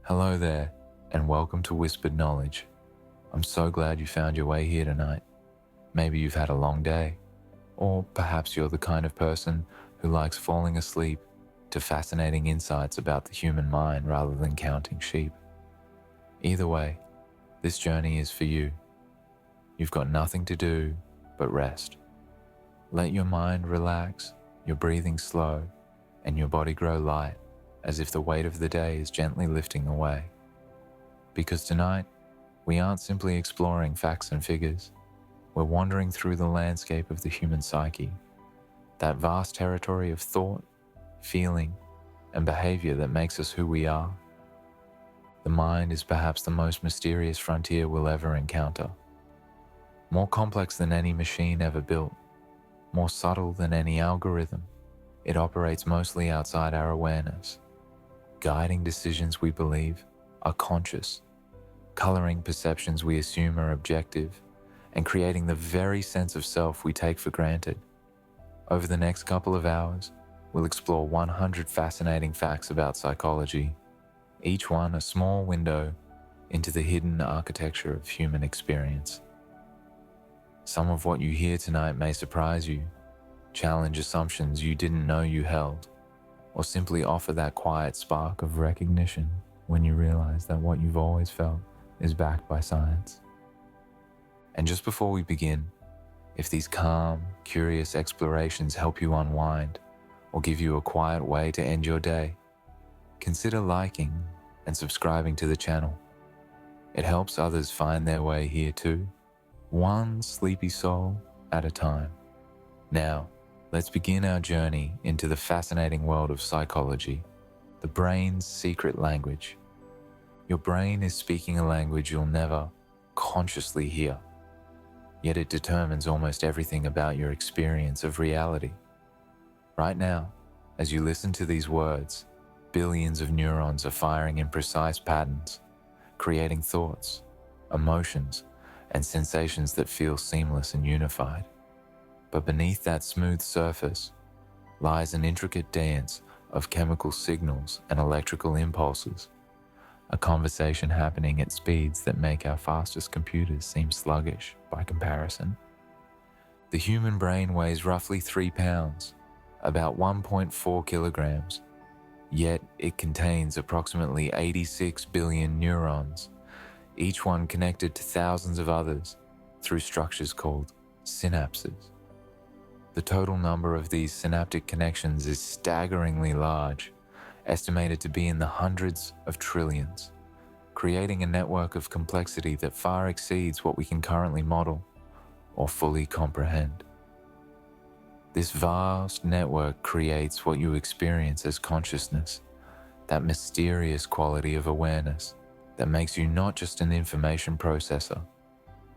Hello there, and welcome to Whispered Knowledge. I'm so glad you found your way here tonight. Maybe you've had a long day, or perhaps you're the kind of person who likes falling asleep to fascinating insights about the human mind rather than counting sheep. Either way, this journey is for you. You've got nothing to do but rest. Let your mind relax, your breathing slow, and your body grow light as if the weight of the day is gently lifting away. Because tonight, we aren't simply exploring facts and figures. We're wandering through the landscape of the human psyche, that vast territory of thought, feeling, and behavior that makes us who we are. The mind is perhaps the most mysterious frontier we'll ever encounter. More complex than any machine ever built, more subtle than any algorithm, it operates mostly outside our awareness, guiding decisions we believe are conscious, coloring perceptions we assume are objective, and creating the very sense of self we take for granted. Over the next couple of hours, we'll explore 100 fascinating facts about psychology, each one a small window into the hidden architecture of human experience. Some of what you hear tonight may surprise you, challenge assumptions you didn't know you held, or simply offer that quiet spark of recognition when you realize that what you've always felt is backed by science. And just before we begin, if these calm, curious explorations help you unwind or give you a quiet way to end your day, consider liking and subscribing to the channel. It helps others find their way here too, one sleepy soul at a time. Now, let's begin our journey into the fascinating world of psychology, the brain's secret language. Your brain is speaking a language you'll never consciously hear, yet it determines almost everything about your experience of reality. Right now, as you listen to these words, billions of neurons are firing in precise patterns, creating thoughts, emotions, and sensations that feel seamless and unified. But beneath that smooth surface lies an intricate dance of chemical signals and electrical impulses, a conversation happening at speeds that make our fastest computers seem sluggish by comparison. The human brain weighs roughly 3 pounds, about 1.4 kilograms, yet it contains approximately 86 billion neurons, each one connected to thousands of others through structures called synapses. The total number of these synaptic connections is staggeringly large, estimated to be in the hundreds of trillions, creating a network of complexity that far exceeds what we can currently model or fully comprehend. This vast network creates what you experience as consciousness, that mysterious quality of awareness that makes you not just an information processor,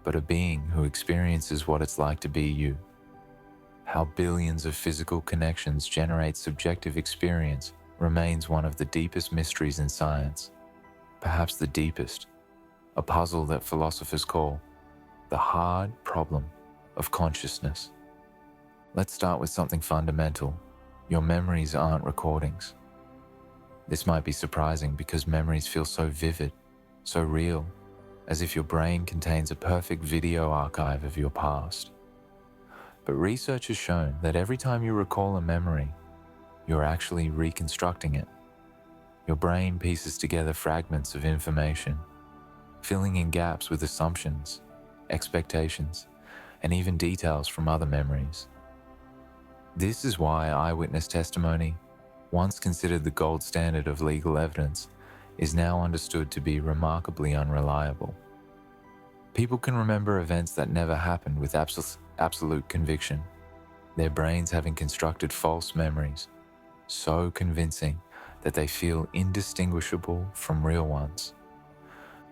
but a being who experiences what it's like to be you. How billions of physical connections generate subjective experience remains one of the deepest mysteries in science, perhaps the deepest, a puzzle that philosophers call the hard problem of consciousness. Let's start with something fundamental. Your memories aren't recordings. This might be surprising because memories feel so vivid, so real, as if your brain contains a perfect video archive of your past. But research has shown that every time you recall a memory, you're actually reconstructing it. Your brain pieces together fragments of information, filling in gaps with assumptions, expectations, and even details from other memories. This is why eyewitness testimony, once considered the gold standard of legal evidence, is now understood to be remarkably unreliable. People can remember events that never happened with absolute conviction, their brains having constructed false memories, so convincing that they feel indistinguishable from real ones.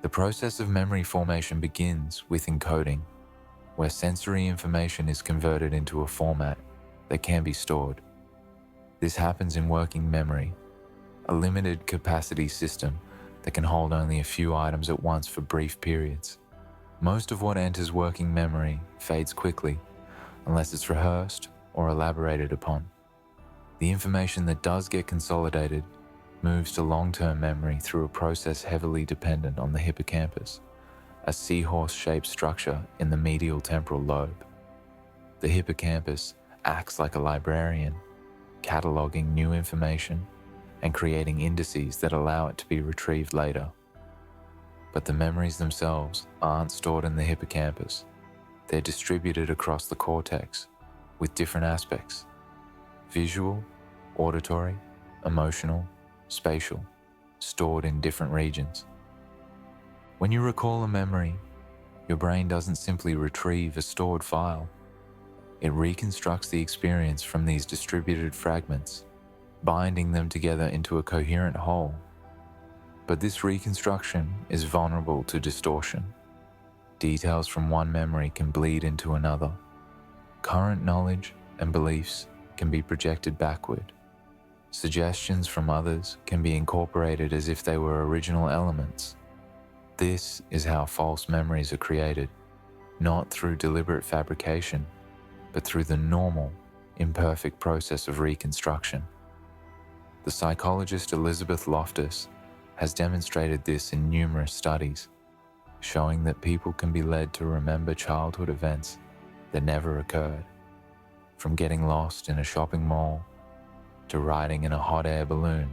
The process of memory formation begins with encoding, where sensory information is converted into a format that can be stored. This happens in working memory, a limited capacity system that can hold only a few items at once for brief periods. Most of what enters working memory fades quickly, unless it's rehearsed or elaborated upon. The information that does get consolidated moves to long-term memory through a process heavily dependent on the hippocampus, a seahorse-shaped structure in the medial temporal lobe. The hippocampus acts like a librarian, cataloging new information and creating indices that allow it to be retrieved later. But the memories themselves aren't stored in the hippocampus. They're distributed across the cortex with different aspects: visual, auditory, emotional, spatial, stored in different regions. When you recall a memory, your brain doesn't simply retrieve a stored file. It reconstructs the experience from these distributed fragments, binding them together into a coherent whole. But this reconstruction is vulnerable to distortion. Details from one memory can bleed into another. Current knowledge and beliefs can be projected backward. Suggestions from others can be incorporated as if they were original elements. This is how false memories are created, not through deliberate fabrication, but through the normal, imperfect process of reconstruction. The psychologist Elizabeth Loftus has demonstrated this in numerous studies, showing that people can be led to remember childhood events that never occurred, from getting lost in a shopping mall to riding in a hot air balloon,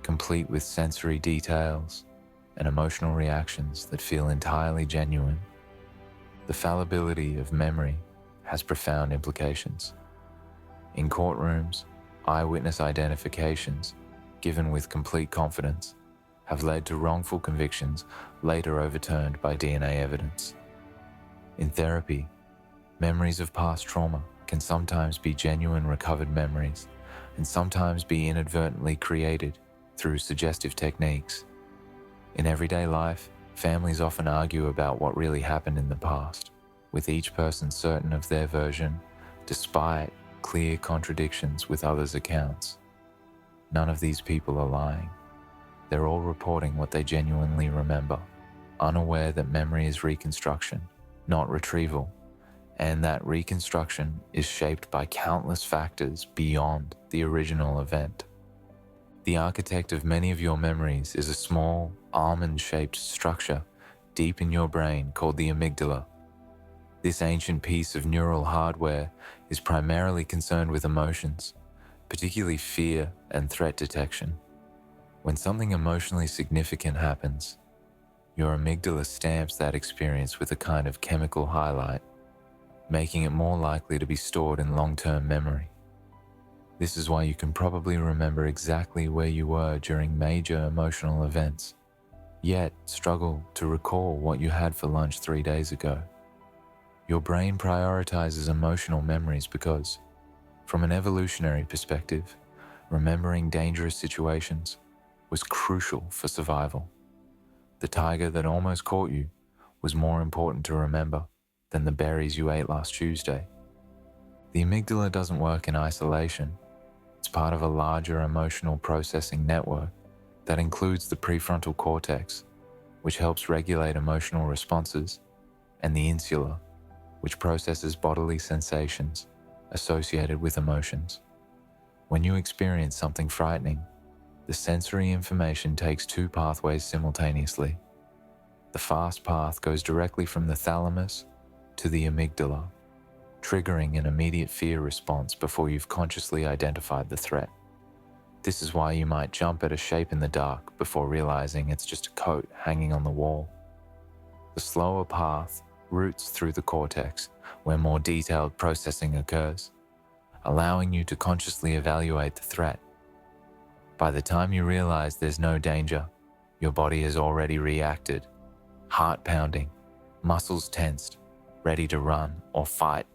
complete with sensory details and emotional reactions that feel entirely genuine. The fallibility of memory has profound implications. In courtrooms, eyewitness identifications, given with complete confidence, have led to wrongful convictions later overturned by DNA evidence. In therapy, memories of past trauma can sometimes be genuine recovered memories and sometimes be inadvertently created through suggestive techniques. In everyday life, families often argue about what really happened in the past, with each person certain of their version, despite clear contradictions with others' accounts. None of these people are lying. They're all reporting what they genuinely remember, unaware that memory is reconstruction, not retrieval, and that reconstruction is shaped by countless factors beyond the original event. The architect of many of your memories is a small, almond-shaped structure deep in your brain called the amygdala. This ancient piece of neural hardware is primarily concerned with emotions, particularly fear and threat detection. When something emotionally significant happens, your amygdala stamps that experience with a kind of chemical highlight, making it more likely to be stored in long-term memory. This is why you can probably remember exactly where you were during major emotional events, yet struggle to recall what you had for lunch 3 days ago. Your brain prioritizes emotional memories because, from an evolutionary perspective, remembering dangerous situations was crucial for survival. The tiger that almost caught you was more important to remember than the berries you ate last Tuesday. The amygdala doesn't work in isolation. It's part of a larger emotional processing network that includes the prefrontal cortex, which helps regulate emotional responses, and the insula, which processes bodily sensations associated with emotions. When you experience something frightening, the sensory information takes two pathways simultaneously. The fast path goes directly from the thalamus to the amygdala, triggering an immediate fear response before you've consciously identified the threat. This is why you might jump at a shape in the dark before realizing it's just a coat hanging on the wall. The slower path routes through the cortex, where more detailed processing occurs, allowing you to consciously evaluate the threat. By the time you realize there's no danger, your body has already reacted, heart pounding, muscles tensed, ready to run or fight.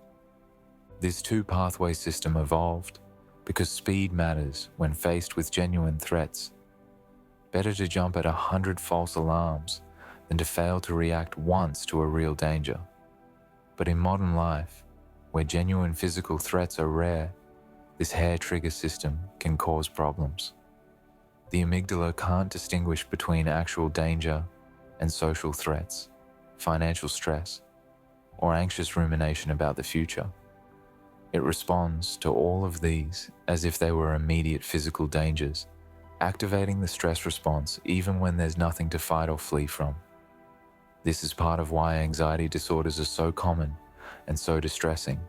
This two-pathway system evolved because speed matters when faced with genuine threats. Better to jump at 100 false alarms than to fail to react once to a real danger. But in modern life, where genuine physical threats are rare, this hair trigger system can cause problems. The amygdala can't distinguish between actual danger and social threats, financial stress, or anxious rumination about the future. It responds to all of these as if they were immediate physical dangers, activating the stress response even when there's nothing to fight or flee from. This is part of why anxiety disorders are so common and so distressing.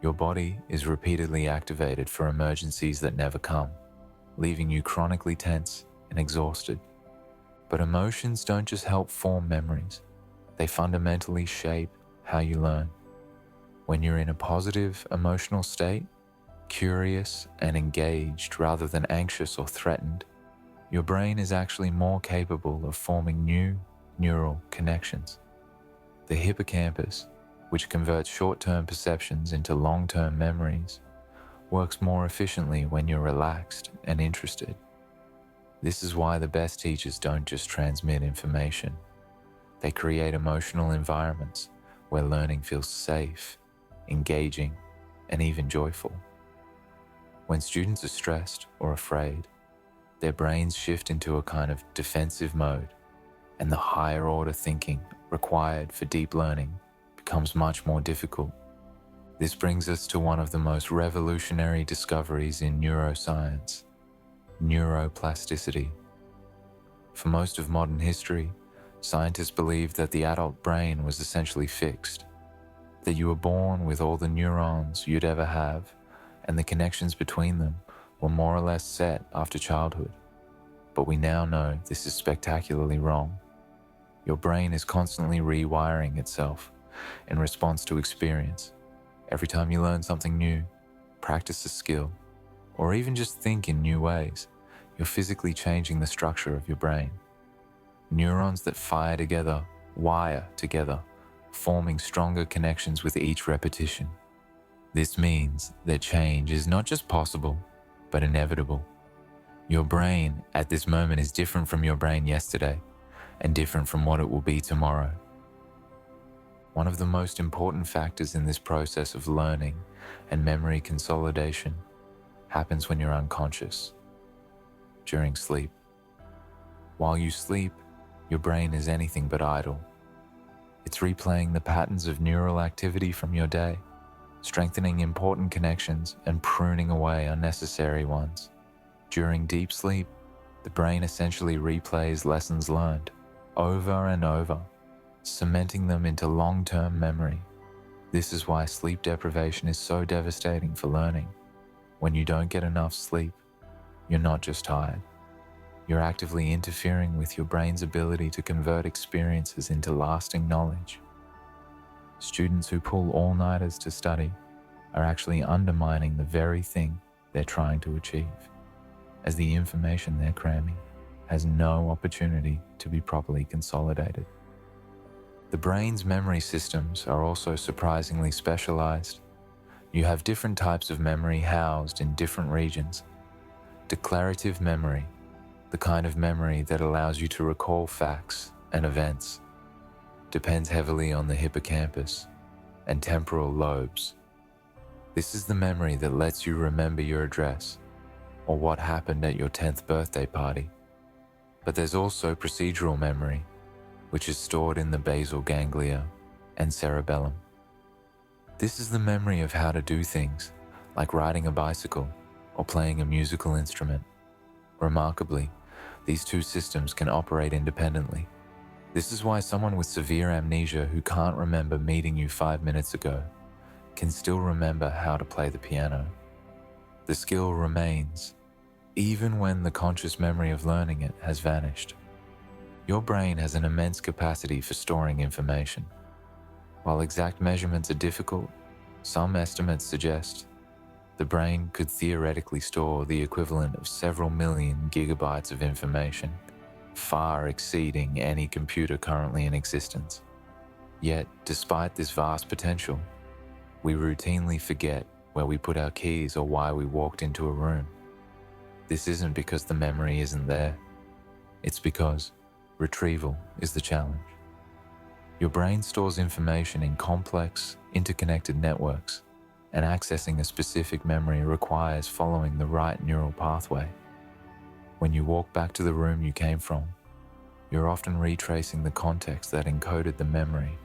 Your body is repeatedly activated for emergencies that never come, leaving you chronically tense and exhausted. But emotions don't just help form memories, they fundamentally shape how you learn. When you're in a positive emotional state, curious and engaged rather than anxious or threatened, your brain is actually more capable of forming new neural connections. The hippocampus, which converts short-term perceptions into long-term memories, works more efficiently when you're relaxed and interested. This is why the best teachers don't just transmit information. They create emotional environments where learning feels safe, engaging, and even joyful. When students are stressed or afraid, their brains shift into a kind of defensive mode, and the higher order thinking required for deep learning becomes much more difficult. This brings us to one of the most revolutionary discoveries in neuroscience: neuroplasticity. For most of modern history, scientists believed that the adult brain was essentially fixed, that you were born with all the neurons you'd ever have, and the connections between them were more or less set after childhood. But we now know this is spectacularly wrong. Your brain is constantly rewiring itself in response to experience. Every time you learn something new, practice a skill, or even just think in new ways, you're physically changing the structure of your brain. Neurons that fire together wire together, forming stronger connections with each repetition. This means that change is not just possible, but inevitable. Your brain at this moment is different from your brain yesterday, and different from what it will be tomorrow. One of the most important factors in this process of learning and memory consolidation happens when you're unconscious, during sleep. While you sleep, your brain is anything but idle. It's replaying the patterns of neural activity from your day, strengthening important connections and pruning away unnecessary ones. During deep sleep, the brain essentially replays lessons learned over and over, cementing them into long-term memory. This is why sleep deprivation is so devastating for learning. When you don't get enough sleep, you're not just tired. You're actively interfering with your brain's ability to convert experiences into lasting knowledge. Students who pull all-nighters to study are actually undermining the very thing they're trying to achieve, as the information they're cramming has no opportunity to be properly consolidated. The brain's memory systems are also surprisingly specialized. You have different types of memory housed in different regions. Declarative memory, the kind of memory that allows you to recall facts and events, depends heavily on the hippocampus and temporal lobes. This is the memory that lets you remember your address or what happened at your 10th birthday party. But there's also procedural memory, which is stored in the basal ganglia and cerebellum. This is the memory of how to do things, like riding a bicycle or playing a musical instrument. Remarkably, these two systems can operate independently. This is why someone with severe amnesia who can't remember meeting you 5 minutes ago can still remember how to play the piano. The skill remains, even when the conscious memory of learning it has vanished. Your brain has an immense capacity for storing information. While exact measurements are difficult, some estimates suggest the brain could theoretically store the equivalent of several million gigabytes of information, far exceeding any computer currently in existence. Yet, despite this vast potential, we routinely forget where we put our keys or why we walked into a room. This isn't because the memory isn't there. It's because retrieval is the challenge. Your brain stores information in complex, interconnected networks, and accessing a specific memory requires following the right neural pathway. When you walk back to the room you came from, you're often retracing the context that encoded the memory,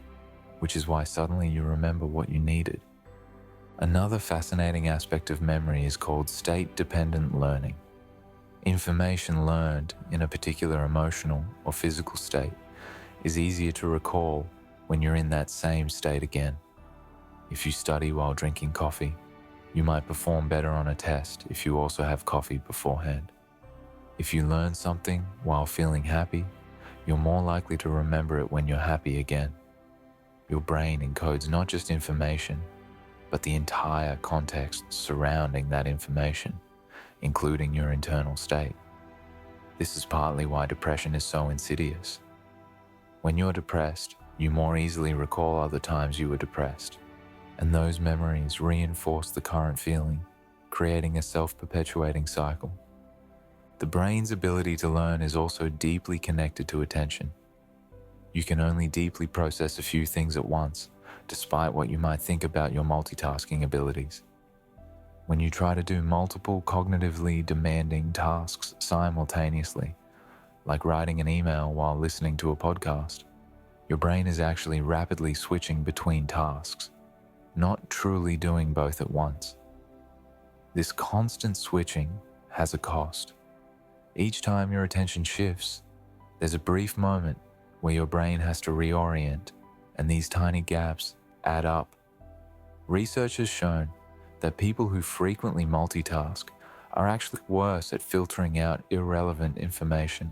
which is why suddenly you remember what you needed. Another fascinating aspect of memory is called state-dependent learning. Information learned in a particular emotional or physical state is easier to recall when you're in that same state again. If you study while drinking coffee, you might perform better on a test if you also have coffee beforehand. If you learn something while feeling happy, you're more likely to remember it when you're happy again. Your brain encodes not just information, but the entire context surrounding that information, including your internal state. This is partly why depression is so insidious. When you're depressed, you more easily recall other times you were depressed, and those memories reinforce the current feeling, creating a self-perpetuating cycle. The brain's ability to learn is also deeply connected to attention. You can only deeply process a few things at once, despite what you might think about your multitasking abilities. When you try to do multiple cognitively demanding tasks simultaneously, like writing an email while listening to a podcast, your brain is actually rapidly switching between tasks, not truly doing both at once. This constant switching has a cost. Each time your attention shifts, there's a brief moment where your brain has to reorient, and these tiny gaps add up. Research has shown that people who frequently multitask are actually worse at filtering out irrelevant information,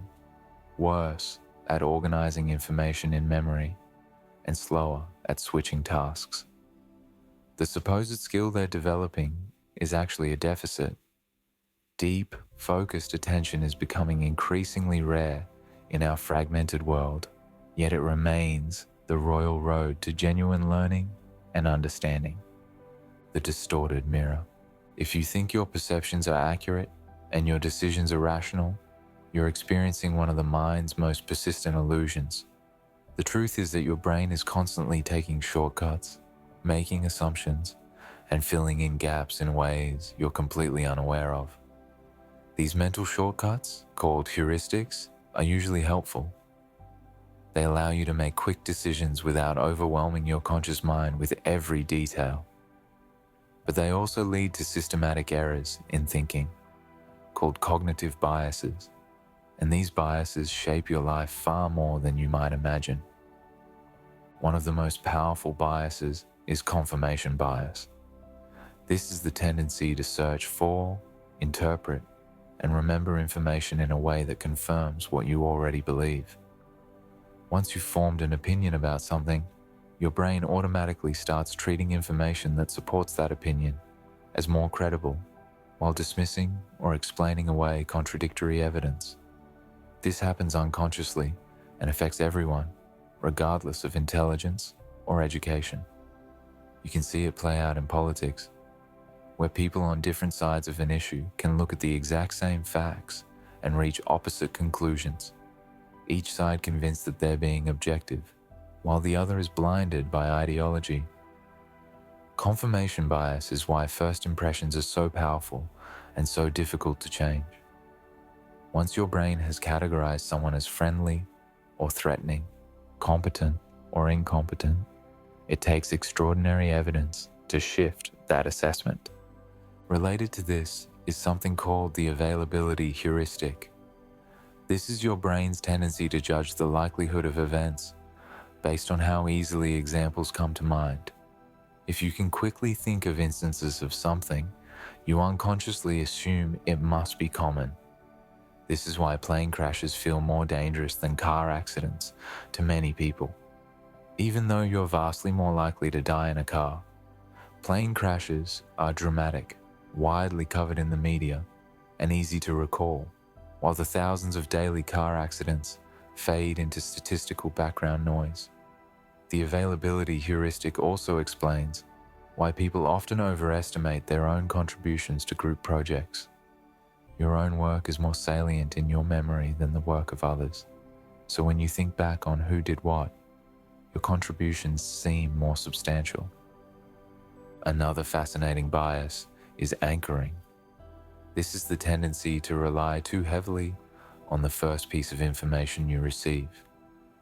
worse at organizing information in memory, and slower at switching tasks. The supposed skill they're developing is actually a deficit. Deep, focused attention is becoming increasingly rare in our fragmented world, yet it remains the royal road to genuine learning and understanding. The distorted mirror. If you think your perceptions are accurate and your decisions are rational, you're experiencing one of the mind's most persistent illusions. The truth is that your brain is constantly taking shortcuts, making assumptions, and filling in gaps in ways you're completely unaware of. These mental shortcuts, called heuristics, are usually helpful. They allow you to make quick decisions without overwhelming your conscious mind with every detail. But they also lead to systematic errors in thinking, called cognitive biases, and these biases shape your life far more than you might imagine. One of the most powerful biases is confirmation bias. This is the tendency to search for, interpret, and remember information in a way that confirms what you already believe. Once you've formed an opinion about something, your brain automatically starts treating information that supports that opinion as more credible, while dismissing or explaining away contradictory evidence. This happens unconsciously and affects everyone, regardless of intelligence or education. You can see it play out in politics, where people on different sides of an issue can look at the exact same facts and reach opposite conclusions, each side convinced that they're being objective, while the other is blinded by ideology. Confirmation bias is why first impressions are so powerful and so difficult to change. Once your brain has categorized someone as friendly or threatening, competent or incompetent, it takes extraordinary evidence to shift that assessment. Related to this is something called the availability heuristic. This is your brain's tendency to judge the likelihood of events based on how easily examples come to mind. If you can quickly think of instances of something, you unconsciously assume it must be common. This is why plane crashes feel more dangerous than car accidents to many people. Even though you're vastly more likely to die in a car, plane crashes are dramatic, widely covered in the media, and easy to recall, while the thousands of daily car accidents fade into statistical background noise. The availability heuristic also explains why people often overestimate their own contributions to group projects. Your own work is more salient in your memory than the work of others, so when you think back on who did what, your contributions seem more substantial. Another fascinating bias is anchoring. This is the tendency to rely too heavily on the first piece of information you receive.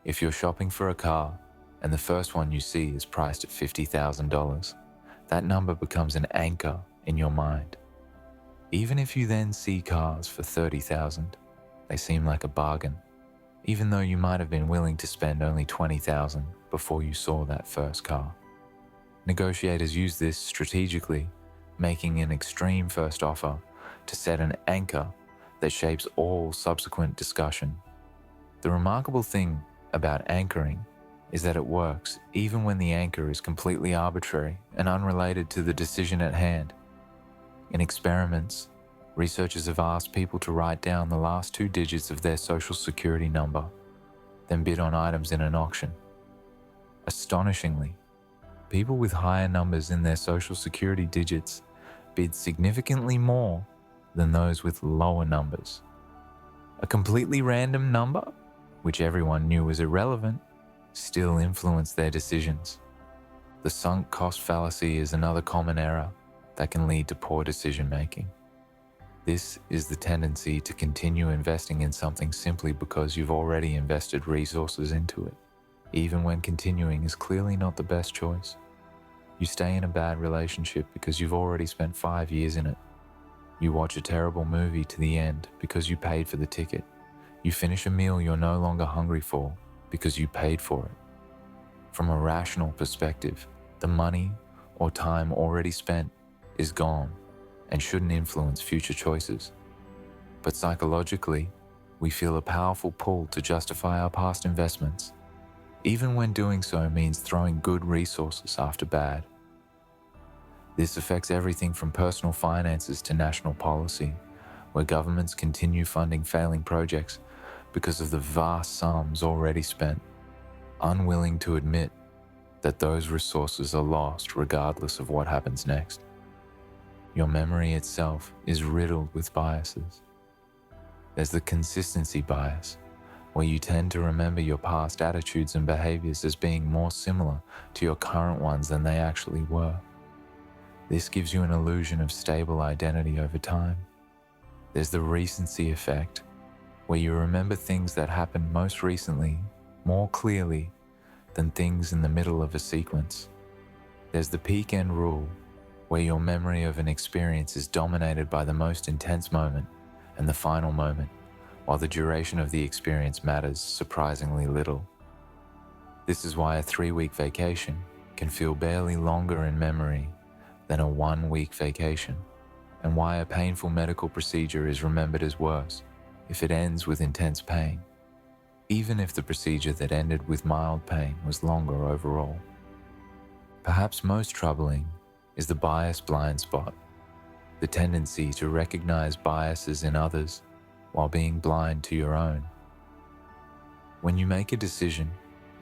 If you're shopping for a car and the first one you see is priced at $50,000, that number becomes an anchor in your mind. Even if you then see cars for $30,000, they seem like a bargain, even though you might have been willing to spend only $20,000 before you saw that first car. Negotiators use this strategically, making an extreme first offer to set an anchor that shapes all subsequent discussion. The remarkable thing about anchoring is that it works even when the anchor is completely arbitrary and unrelated to the decision at hand. In experiments, researchers have asked people to write down the last 2 digits of their social security number, then bid on items in an auction. Astonishingly, people with higher numbers in their social security digits bid significantly more than those with lower numbers. A completely random number, which everyone knew was irrelevant, still influenced their decisions. The sunk cost fallacy is another common error that can lead to poor decision making. This is the tendency to continue investing in something simply because you've already invested resources into it, even when continuing is clearly not the best choice. You stay in a bad relationship because you've already spent 5 years in it. You watch a terrible movie to the end because you paid for the ticket. You finish a meal you're no longer hungry for because you paid for it. From a rational perspective, the money or time already spent is gone and shouldn't influence future choices. But psychologically, we feel a powerful pull to justify our past investments, even when doing so means throwing good resources after bad. This affects everything from personal finances to national policy, where governments continue funding failing projects because of the vast sums already spent, unwilling to admit that those resources are lost regardless of what happens next. Your memory itself is riddled with biases. There's the consistency bias, where you tend to remember your past attitudes and behaviors as being more similar to your current ones than they actually were. This gives you an illusion of stable identity over time. There's the recency effect, where you remember things that happened most recently more clearly than things in the middle of a sequence. There's the peak end rule, where your memory of an experience is dominated by the most intense moment and the final moment, while the duration of the experience matters surprisingly little. This is why a 3-week vacation can feel barely longer in memory than a 1-week vacation, and why a painful medical procedure is remembered as worse if it ends with intense pain, even if the procedure that ended with mild pain was longer overall. Perhaps most troubling is the bias blind spot, the tendency to recognize biases in others while being blind to your own. When you make a decision,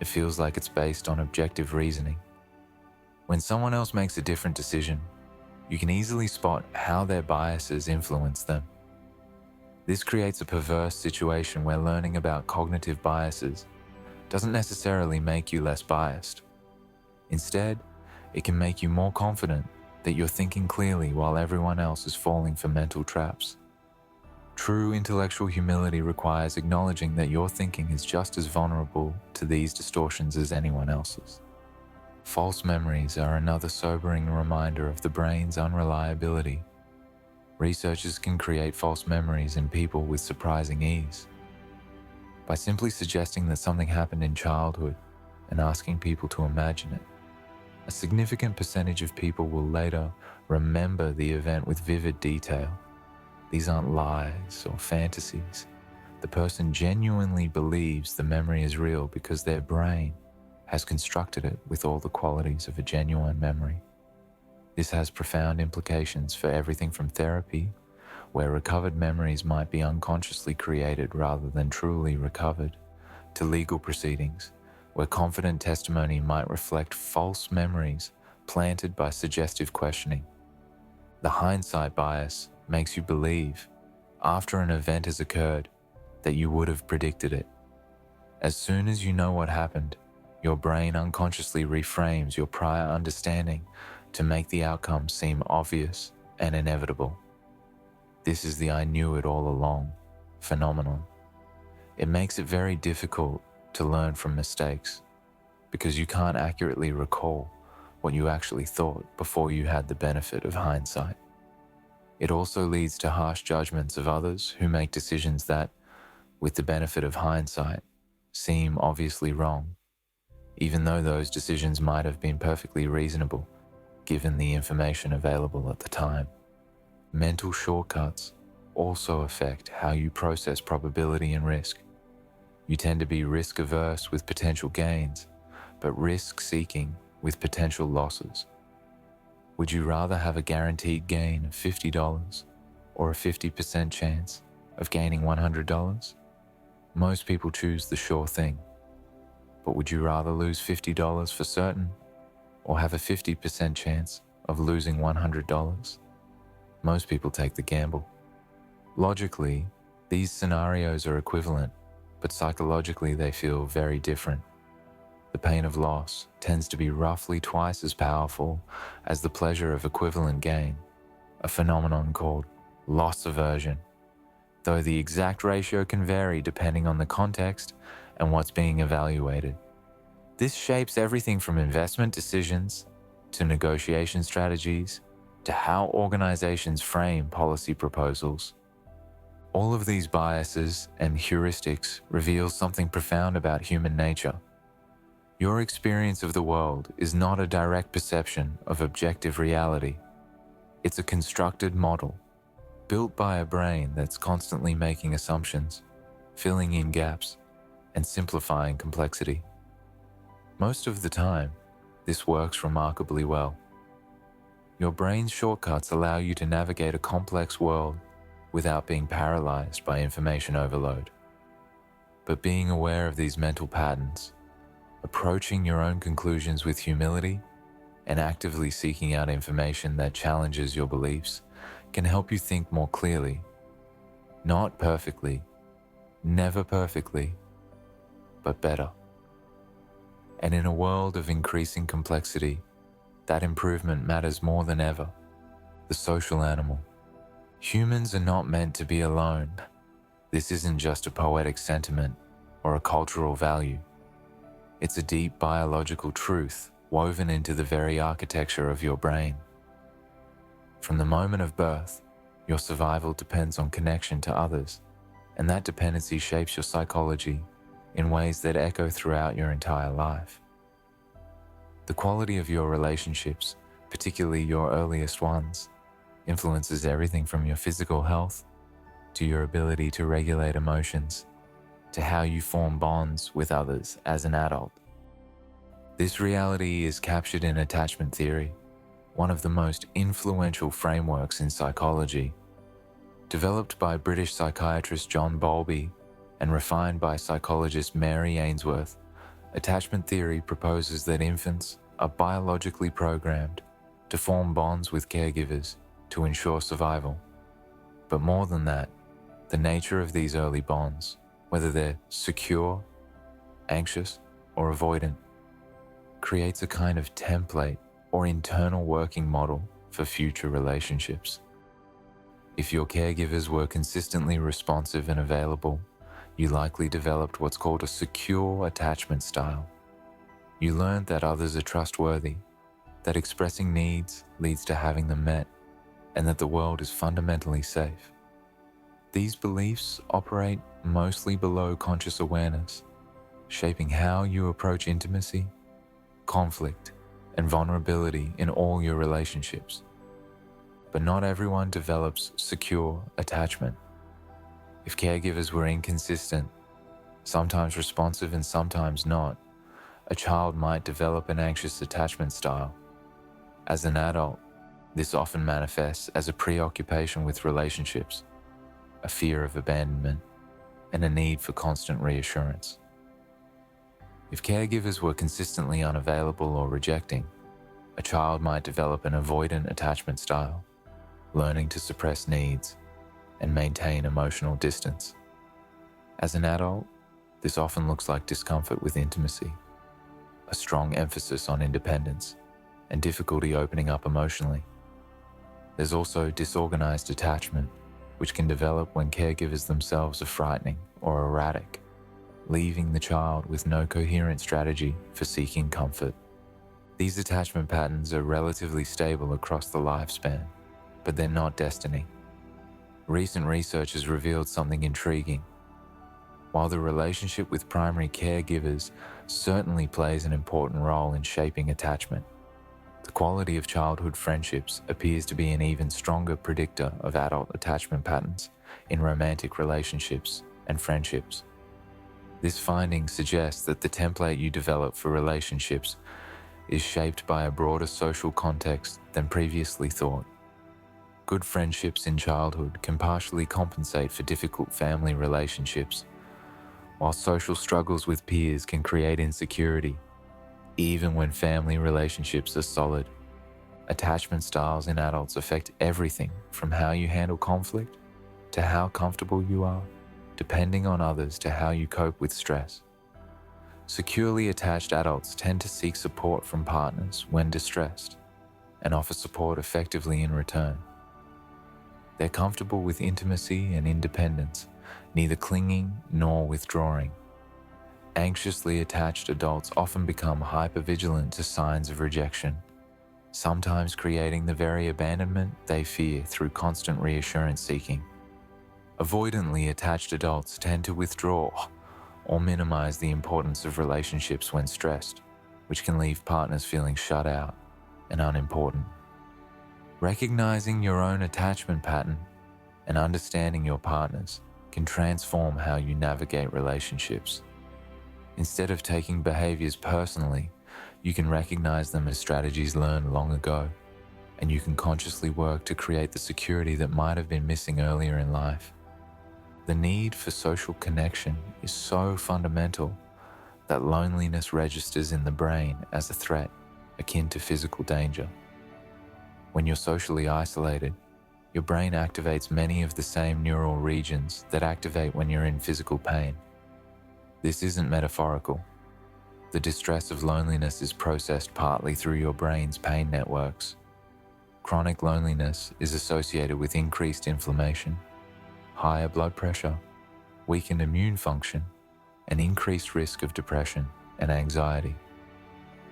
it feels like it's based on objective reasoning. When someone else makes a different decision, you can easily spot how their biases influence them. This creates a perverse situation where learning about cognitive biases doesn't necessarily make you less biased. Instead, it can make you more confident that you're thinking clearly while everyone else is falling for mental traps. True intellectual humility requires acknowledging that your thinking is just as vulnerable to these distortions as anyone else's. False memories are another sobering reminder of the brain's unreliability. Researchers can create false memories in people with surprising ease. By simply suggesting that something happened in childhood and asking people to imagine it, a significant percentage of people will later remember the event with vivid detail. These aren't lies or fantasies. The person genuinely believes the memory is real because their brain has constructed it with all the qualities of a genuine memory. This has profound implications for everything from therapy, where recovered memories might be unconsciously created rather than truly recovered, to legal proceedings, where confident testimony might reflect false memories planted by suggestive questioning. The hindsight bias makes you believe, after an event has occurred, that you would have predicted it. As soon as you know what happened, your brain unconsciously reframes your prior understanding to make the outcome seem obvious and inevitable. This is the "I knew it all along" phenomenon. It makes it very difficult to learn from mistakes because you can't accurately recall what you actually thought before you had the benefit of hindsight. It also leads to harsh judgments of others who make decisions that, with the benefit of hindsight, seem obviously wrong, even though those decisions might have been perfectly reasonable given the information available at the time. Mental shortcuts also affect how you process probability and risk. You tend to be risk-averse with potential gains, but risk-seeking with potential losses. Would you rather have a guaranteed gain of $50 or a 50% chance of gaining $100? Most people choose the sure thing. But would you rather lose $50 for certain or have a 50% chance of losing $100? Most people take the gamble. Logically, these scenarios are equivalent, but psychologically they feel very different. The pain of loss tends to be roughly twice as powerful as the pleasure of equivalent gain, a phenomenon called loss aversion, though the exact ratio can vary depending on the context and what's being evaluated. This shapes everything from investment decisions to negotiation strategies to how organizations frame policy proposals. All of these biases and heuristics reveal something profound about human nature. Your experience of the world is not a direct perception of objective reality. It's a constructed model, built by a brain that's constantly making assumptions, filling in gaps, and simplifying complexity. Most of the time, this works remarkably well. Your brain's shortcuts allow you to navigate a complex world without being paralyzed by information overload. But being aware of these mental patterns, approaching your own conclusions with humility, and actively seeking out information that challenges your beliefs can help you think more clearly. Not perfectly, never perfectly, but better. And in a world of increasing complexity, that improvement matters more than ever. The social animal. Humans are not meant to be alone. This isn't just a poetic sentiment or a cultural value. It's a deep biological truth woven into the very architecture of your brain. From the moment of birth, your survival depends on connection to others, and that dependency shapes your psychology in ways that echo throughout your entire life. The quality of your relationships, particularly your earliest ones, influences everything from your physical health to your ability to regulate emotions to how you form bonds with others as an adult. This reality is captured in attachment theory, one of the most influential frameworks in psychology. Developed by British psychiatrist John Bowlby and refined by psychologist Mary Ainsworth, attachment theory proposes that infants are biologically programmed to form bonds with caregivers to ensure survival. But more than that, the nature of these early bonds, whether they're secure, anxious, or avoidant, creates a kind of template or internal working model for future relationships. If your caregivers were consistently responsive and available, you likely developed what's called a secure attachment style. You learned that others are trustworthy, that expressing needs leads to having them met, and that the world is fundamentally safe. These beliefs operate mostly below conscious awareness, shaping how you approach intimacy, conflict, and vulnerability in all your relationships. But not everyone develops secure attachment. If caregivers were inconsistent, sometimes responsive and sometimes not, a child might develop an anxious attachment style. As an adult, this often manifests as a preoccupation with relationships, a fear of abandonment, and a need for constant reassurance. If caregivers were consistently unavailable or rejecting, a child might develop an avoidant attachment style, learning to suppress needs and maintain emotional distance. As an adult, this often looks like discomfort with intimacy, a strong emphasis on independence, and difficulty opening up emotionally. There's also disorganized attachment, which can develop when caregivers themselves are frightening or erratic, leaving the child with no coherent strategy for seeking comfort. These attachment patterns are relatively stable across the lifespan, but they're not destiny. Recent research has revealed something intriguing. While the relationship with primary caregivers certainly plays an important role in shaping attachment, the quality of childhood friendships appears to be an even stronger predictor of adult attachment patterns in romantic relationships and friendships. This finding suggests that the template you develop for relationships is shaped by a broader social context than previously thought. Good friendships in childhood can partially compensate for difficult family relationships, while social struggles with peers can create insecurity, even when family relationships are solid. Attachment styles in adults affect everything from how you handle conflict to how comfortable you are, depending on others, to how you cope with stress. Securely attached adults tend to seek support from partners when distressed and offer support effectively in return. They're comfortable with intimacy and independence, neither clinging nor withdrawing. Anxiously attached adults often become hypervigilant to signs of rejection, sometimes creating the very abandonment they fear through constant reassurance seeking. Avoidantly attached adults tend to withdraw or minimize the importance of relationships when stressed, which can leave partners feeling shut out and unimportant. Recognizing your own attachment pattern and understanding your partner's can transform how you navigate relationships. Instead of taking behaviors personally, you can recognize them as strategies learned long ago, and you can consciously work to create the security that might have been missing earlier in life. The need for social connection is so fundamental that loneliness registers in the brain as a threat akin to physical danger. When you're socially isolated, your brain activates many of the same neural regions that activate when you're in physical pain. This isn't metaphorical. The distress of loneliness is processed partly through your brain's pain networks. Chronic loneliness is associated with increased inflammation, higher blood pressure, weakened immune function, and increased risk of depression and anxiety.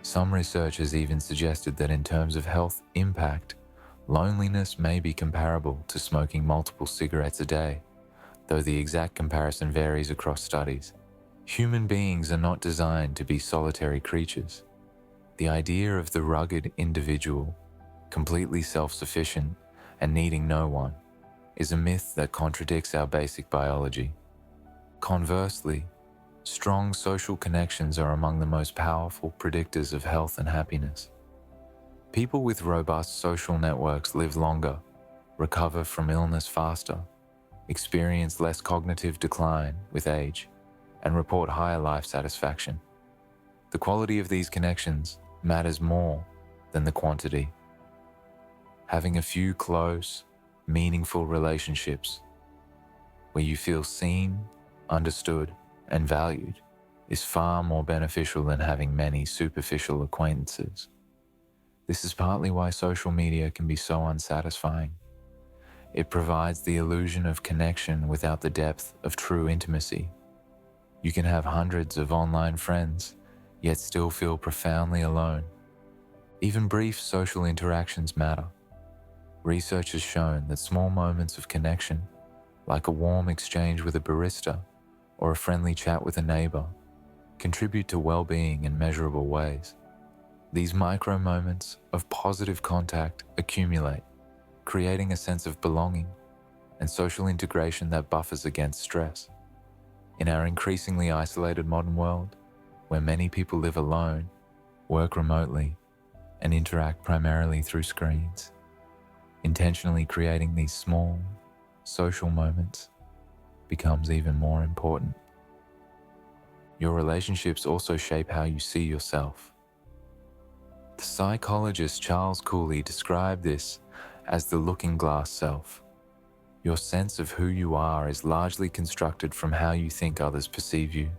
Some research has even suggested that in terms of health impact, loneliness may be comparable to smoking multiple cigarettes a day, though the exact comparison varies across studies. Human beings are not designed to be solitary creatures. The idea of the rugged individual, completely self-sufficient and needing no one, is a myth that contradicts our basic biology. Conversely, strong social connections are among the most powerful predictors of health and happiness. People with robust social networks live longer, recover from illness faster, experience less cognitive decline with age, and report higher life satisfaction. The quality of these connections matters more than the quantity. Having a few close, meaningful relationships where you feel seen, understood, and valued is far more beneficial than having many superficial acquaintances. This is partly why social media can be so unsatisfying. It provides the illusion of connection without the depth of true intimacy. You can have hundreds of online friends, yet still feel profoundly alone. Even brief social interactions matter. Research has shown that small moments of connection, like a warm exchange with a barista or a friendly chat with a neighbor, contribute to well-being in measurable ways. These micro moments of positive contact accumulate, creating a sense of belonging and social integration that buffers against stress. In our increasingly isolated modern world, where many people live alone, work remotely, and interact primarily through screens, intentionally creating these small, social moments becomes even more important. Your relationships also shape how you see yourself. The psychologist Charles Cooley described this as the looking glass self. Your sense of who you are is largely constructed from how you think others perceive you.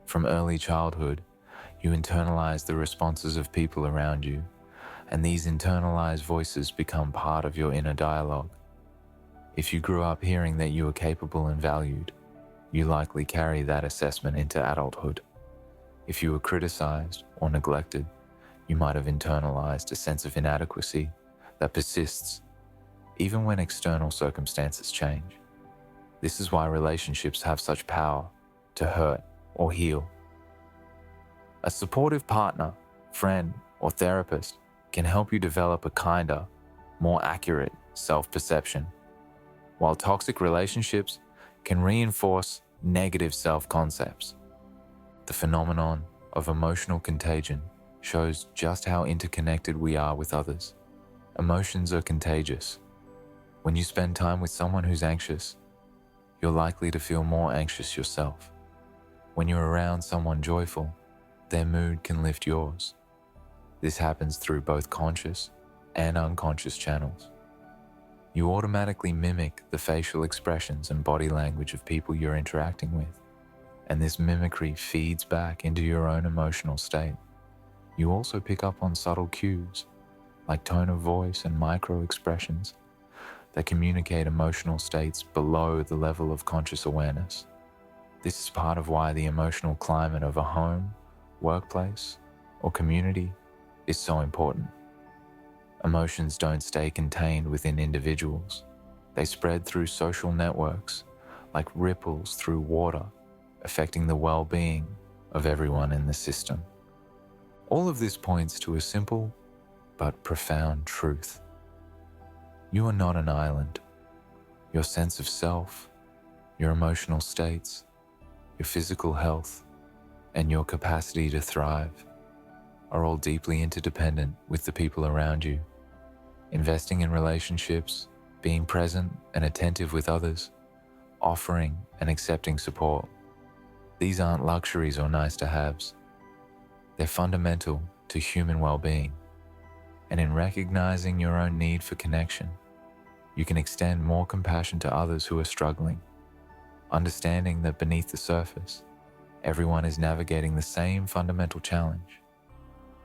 From early childhood, you internalize the responses of people around you, and these internalized voices become part of your inner dialogue. If you grew up hearing that you are capable and valued, you likely carry that assessment into adulthood. If you were criticized or neglected, you might have internalized a sense of inadequacy that persists even when external circumstances change. This is why relationships have such power to hurt or heal. A supportive partner, friend, or therapist can help you develop a kinder, more accurate self-perception, while toxic relationships can reinforce negative self-concepts. The phenomenon of emotional contagion shows just how interconnected we are with others. Emotions are contagious. When you spend time with someone who's anxious, you're likely to feel more anxious yourself. When you're around someone joyful, their mood can lift yours. This happens through both conscious and unconscious channels. You automatically mimic the facial expressions and body language of people you're interacting with, and this mimicry feeds back into your own emotional state. You also pick up on subtle cues, like tone of voice and micro expressions, that communicate emotional states below the level of conscious awareness. This is part of why the emotional climate of a home, workplace, or community is so important. Emotions don't stay contained within individuals. They spread through social networks, like ripples through water, affecting the well-being of everyone in the system. All of this points to a simple but profound truth. You are not an island. Your sense of self, your emotional states, your physical health, and your capacity to thrive are all deeply interdependent with the people around you. Investing in relationships, being present and attentive with others, offering and accepting support. These aren't luxuries or nice-to-haves. They're fundamental to human well-being. And in recognizing your own need for connection, you can extend more compassion to others who are struggling, understanding that beneath the surface, everyone is navigating the same fundamental challenge: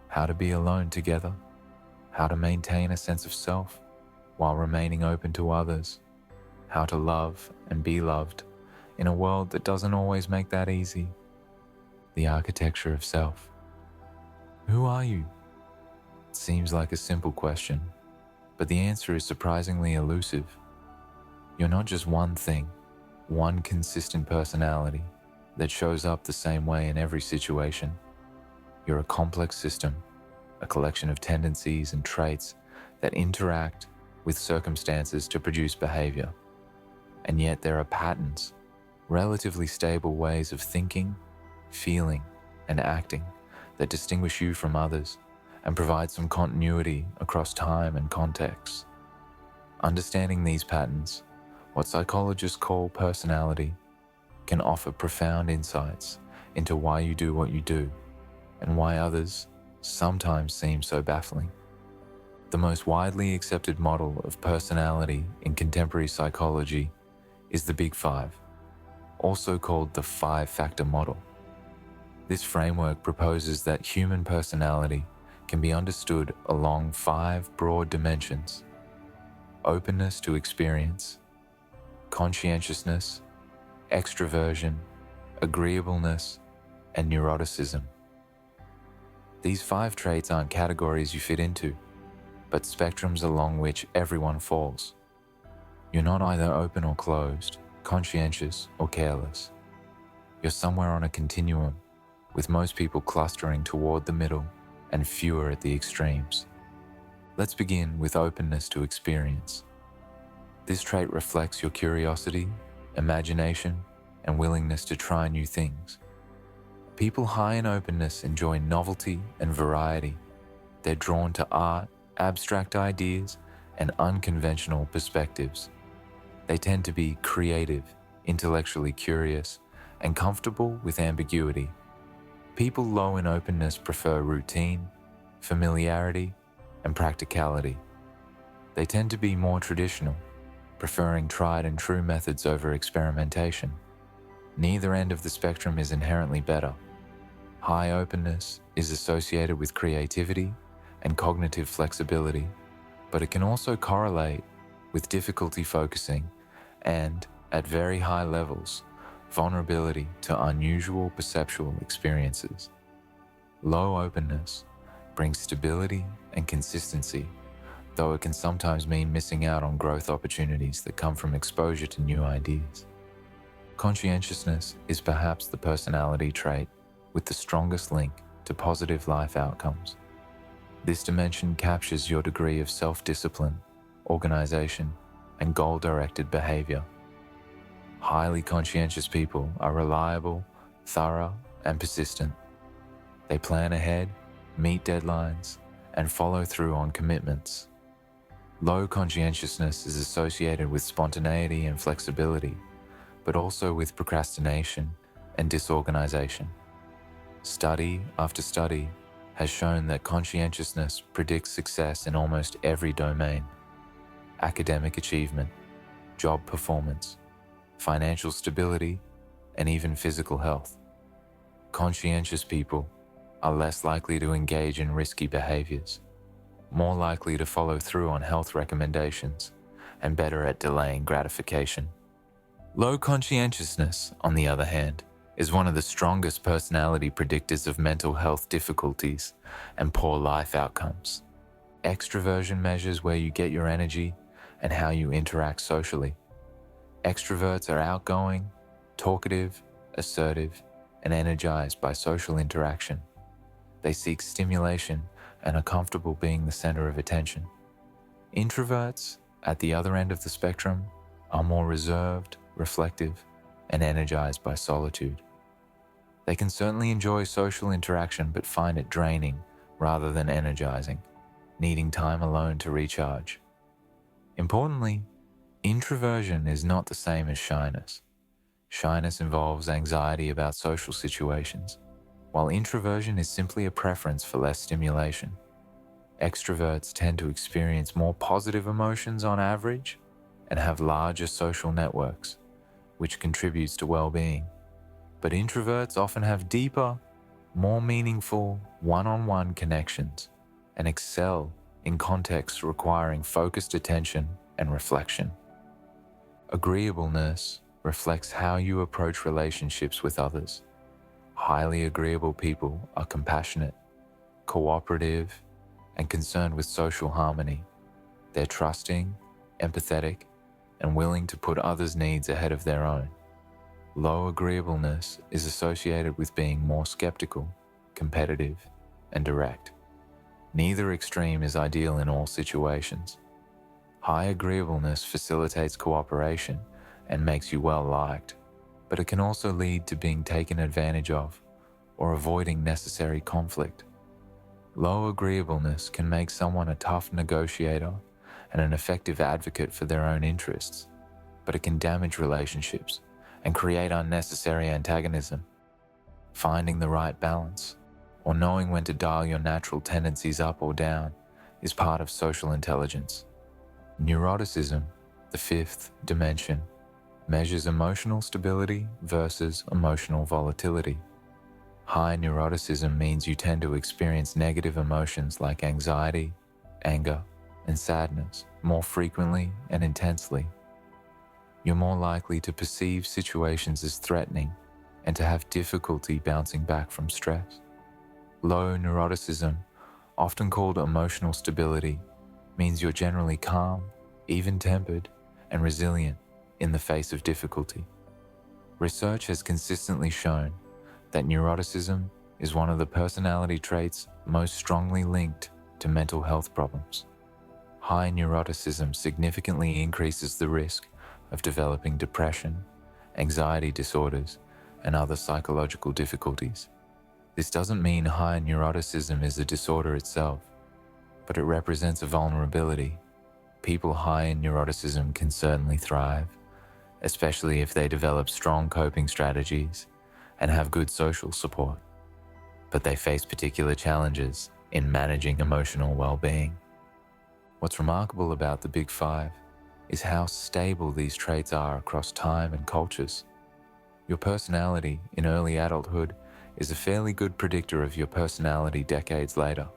how to be alone together, how to maintain a sense of self while remaining open to others, how to love and be loved in a world that doesn't always make that easy. The architecture of self. Who are you? It seems like a simple question, but the answer is surprisingly elusive. You're not just one thing, one consistent personality that shows up the same way in every situation. You're a complex system, a collection of tendencies and traits that interact with circumstances to produce behavior. And yet there are patterns, relatively stable ways of thinking, feeling, and acting that distinguish you from others and provide some continuity across time and context. Understanding these patterns, what psychologists call personality, can offer profound insights into why you do what you do and why others sometimes seem so baffling. The most widely accepted model of personality in contemporary psychology is the Big Five, also called the five-factor model. This framework proposes that human personality can be understood along five broad dimensions: openness to experience, conscientiousness, extroversion, agreeableness, and neuroticism. These five traits aren't categories you fit into, but spectrums along which everyone falls. You're not either open or closed, conscientious or careless. You're somewhere on a continuum, with most people clustering toward the middle and fewer at the extremes. Let's begin with openness to experience. This trait reflects your curiosity, imagination, and willingness to try new things. People high in openness enjoy novelty and variety. They're drawn to art, abstract ideas, and unconventional perspectives. They tend to be creative, intellectually curious, and comfortable with ambiguity. People low in openness prefer routine, familiarity, and practicality. They tend to be more traditional, preferring tried and true methods over experimentation. Neither end of the spectrum is inherently better. High openness is associated with creativity and cognitive flexibility, but it can also correlate with difficulty focusing and, at very high levels, vulnerability to unusual perceptual experiences. Low openness brings stability and consistency, though it can sometimes mean missing out on growth opportunities that come from exposure to new ideas. Conscientiousness is perhaps the personality trait with the strongest link to positive life outcomes. This dimension captures your degree of self-discipline, organization, and goal-directed behavior. Highly conscientious people are reliable, thorough, and persistent. They plan ahead, meet deadlines, and follow through on commitments. Low conscientiousness is associated with spontaneity and flexibility, but also with procrastination and disorganization. Study after study has shown that conscientiousness predicts success in almost every domain: academic achievement, job performance, financial stability, and even physical health. Conscientious people are less likely to engage in risky behaviors, more likely to follow through on health recommendations, and better at delaying gratification. Low conscientiousness, on the other hand, is one of the strongest personality predictors of mental health difficulties and poor life outcomes. Extroversion measures where you get your energy and how you interact socially. Extroverts are outgoing, talkative, assertive, and energized by social interaction. They seek stimulation and are comfortable being the center of attention. Introverts, at the other end of the spectrum, are more reserved, reflective, and energized by solitude. They can certainly enjoy social interaction but find it draining rather than energizing, needing time alone to recharge. Importantly, introversion is not the same as shyness. Shyness involves anxiety about social situations, while introversion is simply a preference for less stimulation. Extroverts tend to experience more positive emotions on average and have larger social networks, which contributes to well-being. But introverts often have deeper, more meaningful one-on-one connections and excel in contexts requiring focused attention and reflection. Agreeableness reflects how you approach relationships with others. Highly agreeable people are compassionate, cooperative, and concerned with social harmony. They're trusting, empathetic, and willing to put others' needs ahead of their own. Low agreeableness is associated with being more skeptical, competitive, and direct. Neither extreme is ideal in all situations. High agreeableness facilitates cooperation and makes you well liked, but it can also lead to being taken advantage of or avoiding necessary conflict. Low agreeableness can make someone a tough negotiator and an effective advocate for their own interests, but it can damage relationships and create unnecessary antagonism. Finding the right balance, or knowing when to dial your natural tendencies up or down, is part of social intelligence. Neuroticism, the fifth dimension, measures emotional stability versus emotional volatility. High neuroticism means you tend to experience negative emotions like anxiety, anger, and sadness more frequently and intensely. You're more likely to perceive situations as threatening and to have difficulty bouncing back from stress. Low neuroticism, often called emotional stability, means you're generally calm, even-tempered, and resilient in the face of difficulty. Research has consistently shown that neuroticism is one of the personality traits most strongly linked to mental health problems. High neuroticism significantly increases the risk of developing depression, anxiety disorders, and other psychological difficulties. This doesn't mean high neuroticism is a disorder itself, but it represents a vulnerability. People high in neuroticism can certainly thrive, especially if they develop strong coping strategies and have good social support. But they face particular challenges in managing emotional well-being. What's remarkable about the Big Five is how stable these traits are across time and cultures. Your personality in early adulthood is a fairly good predictor of your personality decades later.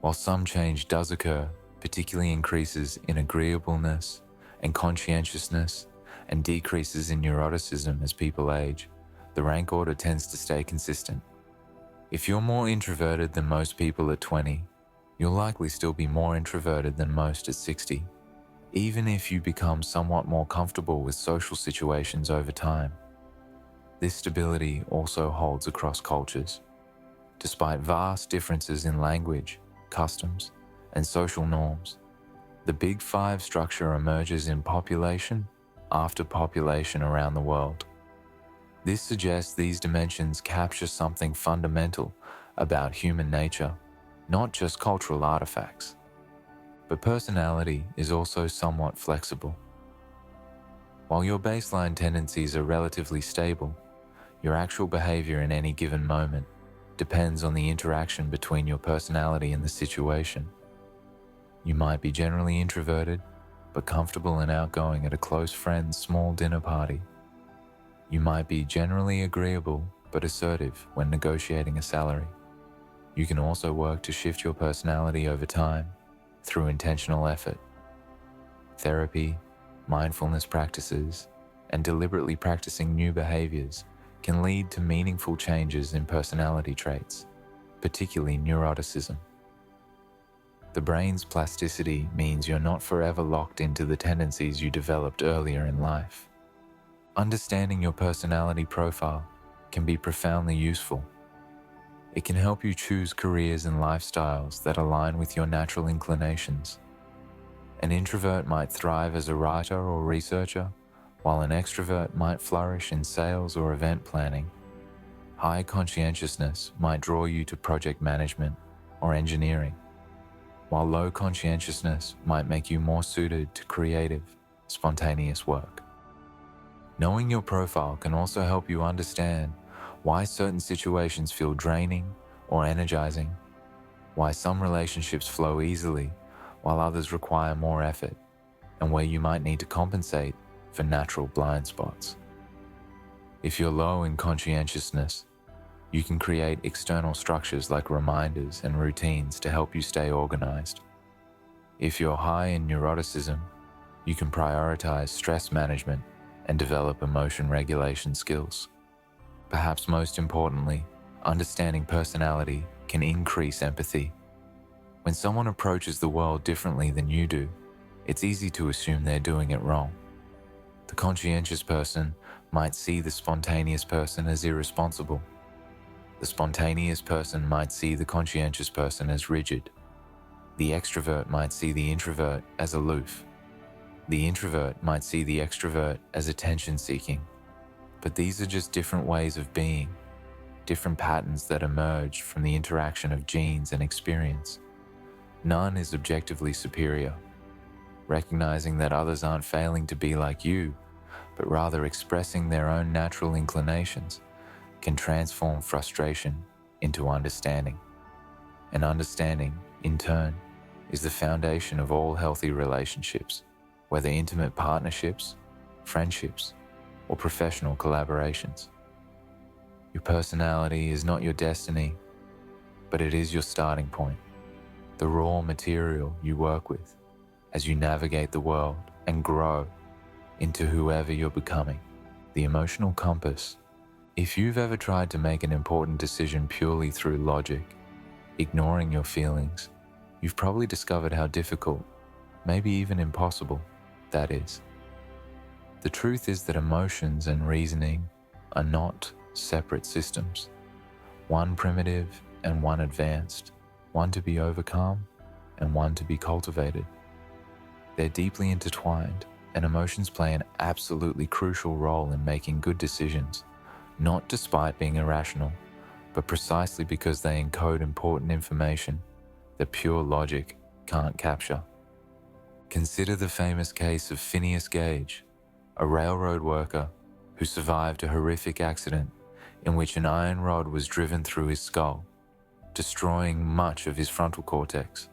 While some change does occur, particularly increases in agreeableness and conscientiousness and decreases in neuroticism as people age, the rank order tends to stay consistent. If you're more introverted than most people at 20, You'll likely still be more introverted than most at 60, even if you become somewhat more comfortable with social situations over time. This stability also holds across cultures. Despite vast differences in language, customs, and social norms, the Big Five structure emerges in population after population around the world. This suggests these dimensions capture something fundamental about human nature, not just cultural artifacts. But personality is also somewhat flexible. While your baseline tendencies are relatively stable, your actual behavior in any given moment depends on the interaction between your personality and the situation. You might be generally introverted, but comfortable and outgoing at a close friend's small dinner party. You might be generally agreeable, but assertive when negotiating a salary. You can also work to shift your personality over time through intentional effort. Therapy, mindfulness practices, and deliberately practicing new behaviors can lead to meaningful changes in personality traits, particularly neuroticism. The brain's plasticity means you're not forever locked into the tendencies you developed earlier in life. Understanding your personality profile can be profoundly useful. It can help you choose careers and lifestyles that align with your natural inclinations. An introvert might thrive as a writer or researcher, while an extrovert might flourish in sales or event planning. High conscientiousness might draw you to project management or engineering, while low conscientiousness might make you more suited to creative, spontaneous work. Knowing your profile can also help you understand why certain situations feel draining or energizing, why some relationships flow easily while others require more effort, and where you might need to compensate for natural blind spots. If you're low in conscientiousness, you can create external structures like reminders and routines to help you stay organized. If you're high in neuroticism, you can prioritize stress management and develop emotion regulation skills. Perhaps most importantly, understanding personality can increase empathy. When someone approaches the world differently than you do, it's easy to assume they're doing it wrong. The conscientious person might see the spontaneous person as irresponsible. The spontaneous person might see the conscientious person as rigid. The extrovert might see the introvert as aloof. The introvert might see the extrovert as attention-seeking. But these are just different ways of being, different patterns that emerge from the interaction of genes and experience. None is objectively superior. Recognizing that others aren't failing to be like you, but rather expressing their own natural inclinations, can transform frustration into understanding. And understanding, in turn, is the foundation of all healthy relationships, whether intimate partnerships, friendships, or professional collaborations. Your personality is not your destiny, but it is your starting point, the raw material you work with as you navigate the world and grow into whoever you're becoming. The emotional compass. If you've ever tried to make an important decision purely through logic, ignoring your feelings, you've probably discovered how difficult, maybe even impossible, that is. The truth is that emotions and reasoning are not separate systems, one primitive and one advanced, one to be overcome and one to be cultivated. They're deeply intertwined, and emotions play an absolutely crucial role in making good decisions, not despite being irrational, but precisely because they encode important information that pure logic can't capture. Consider the famous case of Phineas Gage, a railroad worker who survived a horrific accident in which an iron rod was driven through his skull, destroying much of his frontal cortex.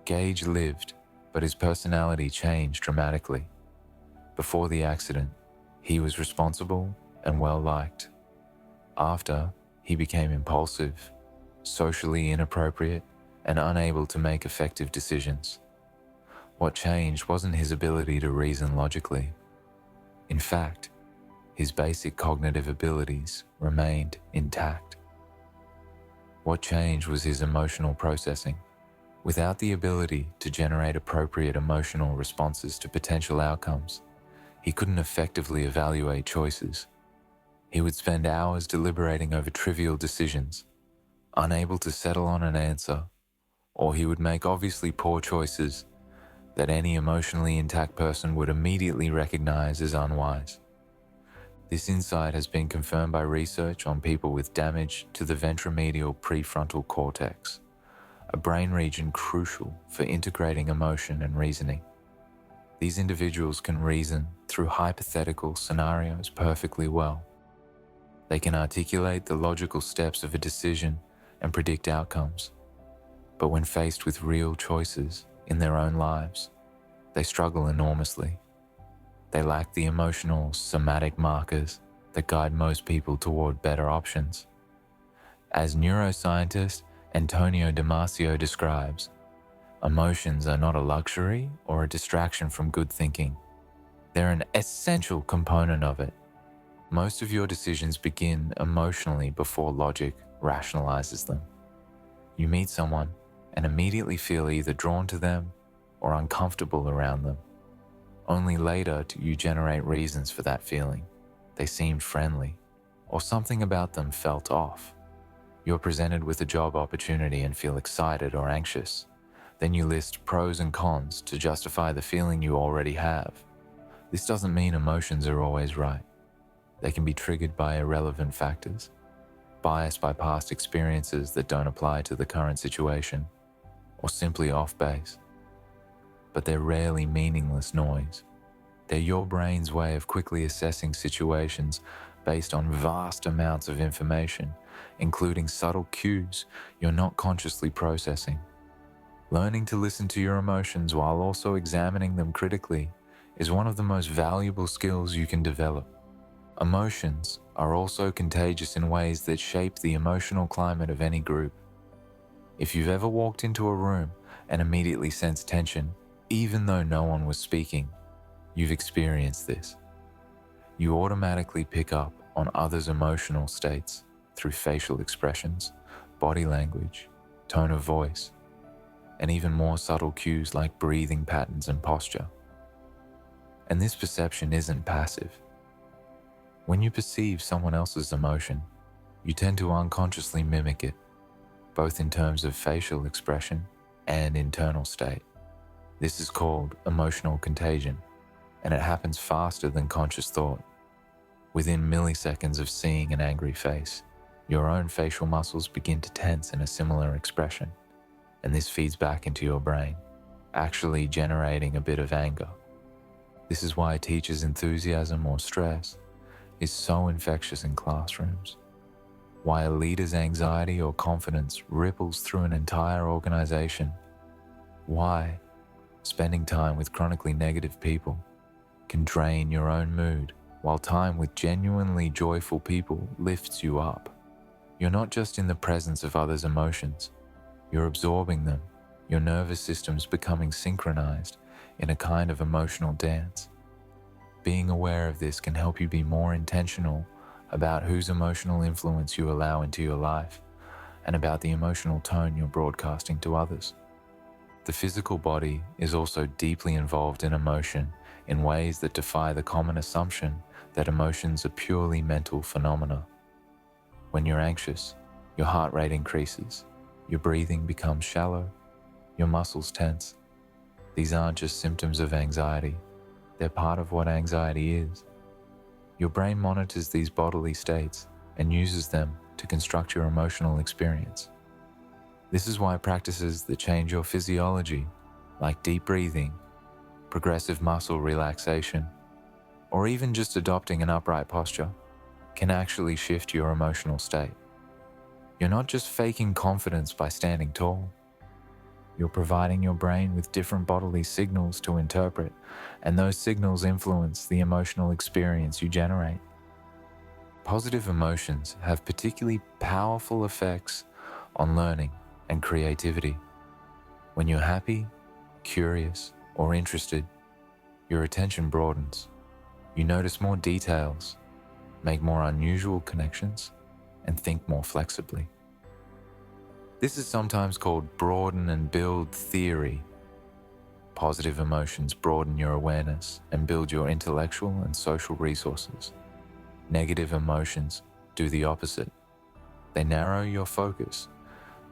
Gage lived, but his personality changed dramatically. Before the accident, he was responsible and well-liked. After, he became impulsive, socially inappropriate, and unable to make effective decisions. What changed wasn't his ability to reason logically. In fact, his basic cognitive abilities remained intact. What changed was his emotional processing. Without the ability to generate appropriate emotional responses to potential outcomes, he couldn't effectively evaluate choices. He would spend hours deliberating over trivial decisions, unable to settle on an answer, or he would make obviously poor choices that any emotionally intact person would immediately recognize as unwise. This insight has been confirmed by research on people with damage to the ventromedial prefrontal cortex, a brain region crucial for integrating emotion and reasoning. These individuals can reason through hypothetical scenarios perfectly well. They can articulate the logical steps of a decision and predict outcomes. But when faced with real choices in their own lives, they struggle enormously. They lack the emotional, somatic markers that guide most people toward better options. As neuroscientist Antonio Damasio describes, emotions are not a luxury or a distraction from good thinking. They're an essential component of it. Most of your decisions begin emotionally before logic rationalizes them. You meet someone and immediately feel either drawn to them or uncomfortable around them. Only later do you generate reasons for that feeling. They seemed friendly, or something about them felt off. You're presented with a job opportunity and feel excited or anxious. Then you list pros and cons to justify the feeling you already have. This doesn't mean emotions are always right. They can be triggered by irrelevant factors, biased by past experiences that don't apply to the current situation, or simply off base. But they're rarely meaningless noise. They're your brain's way of quickly assessing situations based on vast amounts of information, including subtle cues you're not consciously processing. Learning to listen to your emotions while also examining them critically is one of the most valuable skills you can develop. Emotions are also contagious in ways that shape the emotional climate of any group. If you've ever walked into a room and immediately sensed tension, even though no one was speaking, you've experienced this. You automatically pick up on others' emotional states through facial expressions, body language, tone of voice, and even more subtle cues like breathing patterns and posture. And this perception isn't passive. When you perceive someone else's emotion, you tend to unconsciously mimic it, both in terms of facial expression and internal state. This is called emotional contagion, and it happens faster than conscious thought. Within milliseconds of seeing an angry face, your own facial muscles begin to tense in a similar expression, and this feeds back into your brain, actually generating a bit of anger. This is why teachers' enthusiasm or stress is so infectious in classrooms, why a leader's anxiety or confidence ripples through an entire organization, why spending time with chronically negative people can drain your own mood, while time with genuinely joyful people lifts you up. You're not just in the presence of others' emotions, you're absorbing them, your nervous system's becoming synchronized in a kind of emotional dance. Being aware of this can help you be more intentional about whose emotional influence you allow into your life and about the emotional tone you're broadcasting to others. The physical body is also deeply involved in emotion in ways that defy the common assumption that emotions are purely mental phenomena. When you're anxious, your heart rate increases, your breathing becomes shallow, your muscles tense. These aren't just symptoms of anxiety. They're part of what anxiety is. Your brain monitors these bodily states and uses them to construct your emotional experience. This is why practices that change your physiology, like deep breathing, progressive muscle relaxation, or even just adopting an upright posture, can actually shift your emotional state. You're not just faking confidence by standing tall. You're providing your brain with different bodily signals to interpret, and those signals influence the emotional experience you generate. Positive emotions have particularly powerful effects on learning and creativity. When you're happy, curious, or interested, your attention broadens. You notice more details, make more unusual connections, and think more flexibly. This is sometimes called broaden and build theory. Positive emotions broaden your awareness and build your intellectual and social resources. Negative emotions do the opposite. They narrow your focus,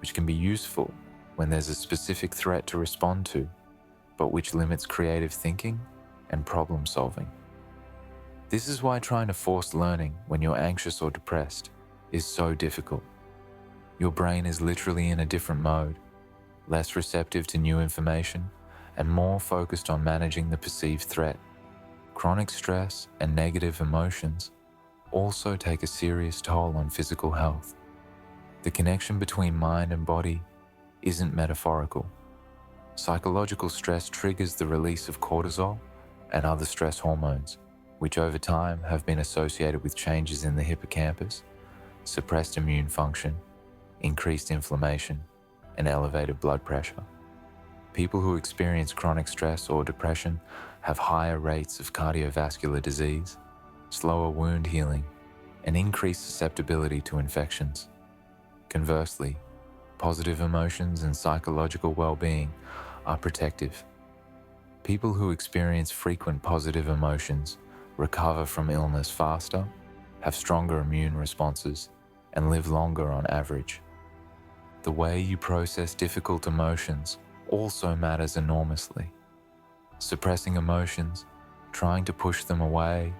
which can be useful when there's a specific threat to respond to, but which limits creative thinking and problem solving. This is why trying to force learning when you're anxious or depressed is so difficult. Your brain is literally in a different mode, less receptive to new information and more focused on managing the perceived threat. Chronic stress and negative emotions also take a serious toll on physical health. The connection between mind and body isn't metaphorical. Psychological stress triggers the release of cortisol and other stress hormones, which over time have been associated with changes in the hippocampus, suppressed immune function, increased inflammation, and elevated blood pressure. People who experience chronic stress or depression have higher rates of cardiovascular disease, slower wound healing, and increased susceptibility to infections. Conversely, positive emotions and psychological well-being are protective. People who experience frequent positive emotions recover from illness faster, have stronger immune responses, and live longer on average. The way you process difficult emotions also matters enormously. Suppressing emotions, trying to push them away,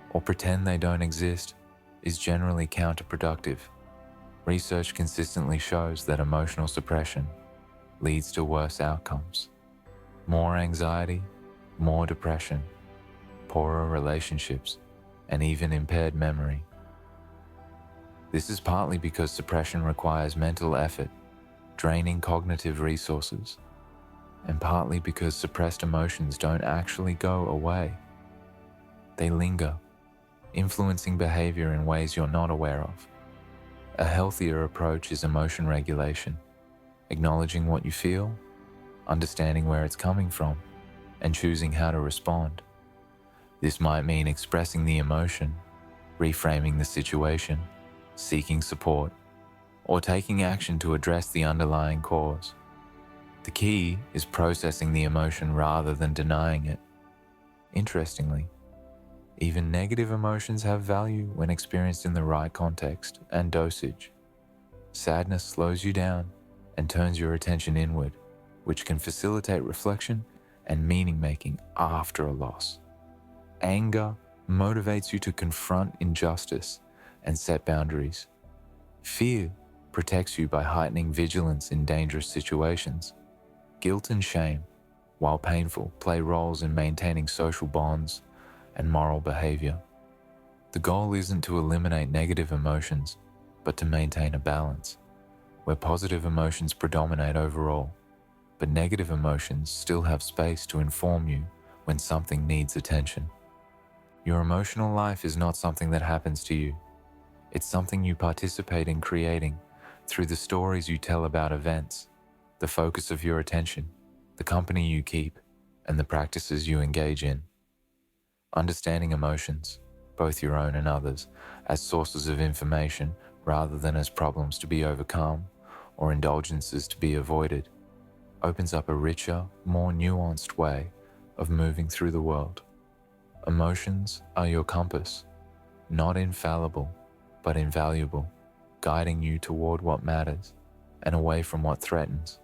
or pretend they don't exist is generally counterproductive. Research consistently shows that emotional suppression leads to worse outcomes. More anxiety, more depression, poorer relationships, and even impaired memory. This is partly because suppression requires mental effort, draining cognitive resources, and partly because suppressed emotions don't actually go away. They linger, influencing behavior in ways you're not aware of. A healthier approach is emotion regulation, acknowledging what you feel, understanding where it's coming from, and choosing how to respond. This might mean expressing the emotion, reframing the situation, seeking support, or taking action to address the underlying cause. The key is processing the emotion rather than denying it. Interestingly, even negative emotions have value when experienced in the right context and dosage. Sadness slows you down and turns your attention inward, which can facilitate reflection and meaning-making after a loss. Anger motivates you to confront injustice and set boundaries. Fear protects you by heightening vigilance in dangerous situations. Guilt and shame, while painful, play roles in maintaining social bonds and moral behavior. The goal isn't to eliminate negative emotions, but to maintain a balance, where positive emotions predominate overall, but negative emotions still have space to inform you when something needs attention. Your emotional life is not something that happens to you. It's something you participate in creating through the stories you tell about events, the focus of your attention, the company you keep, and the practices you engage in. Understanding emotions, both your own and others, as sources of information rather than as problems to be overcome or indulgences to be avoided, opens up a richer, more nuanced way of moving through the world. Emotions are your compass, not infallible, but invaluable, guiding you toward what matters and away from what threatens,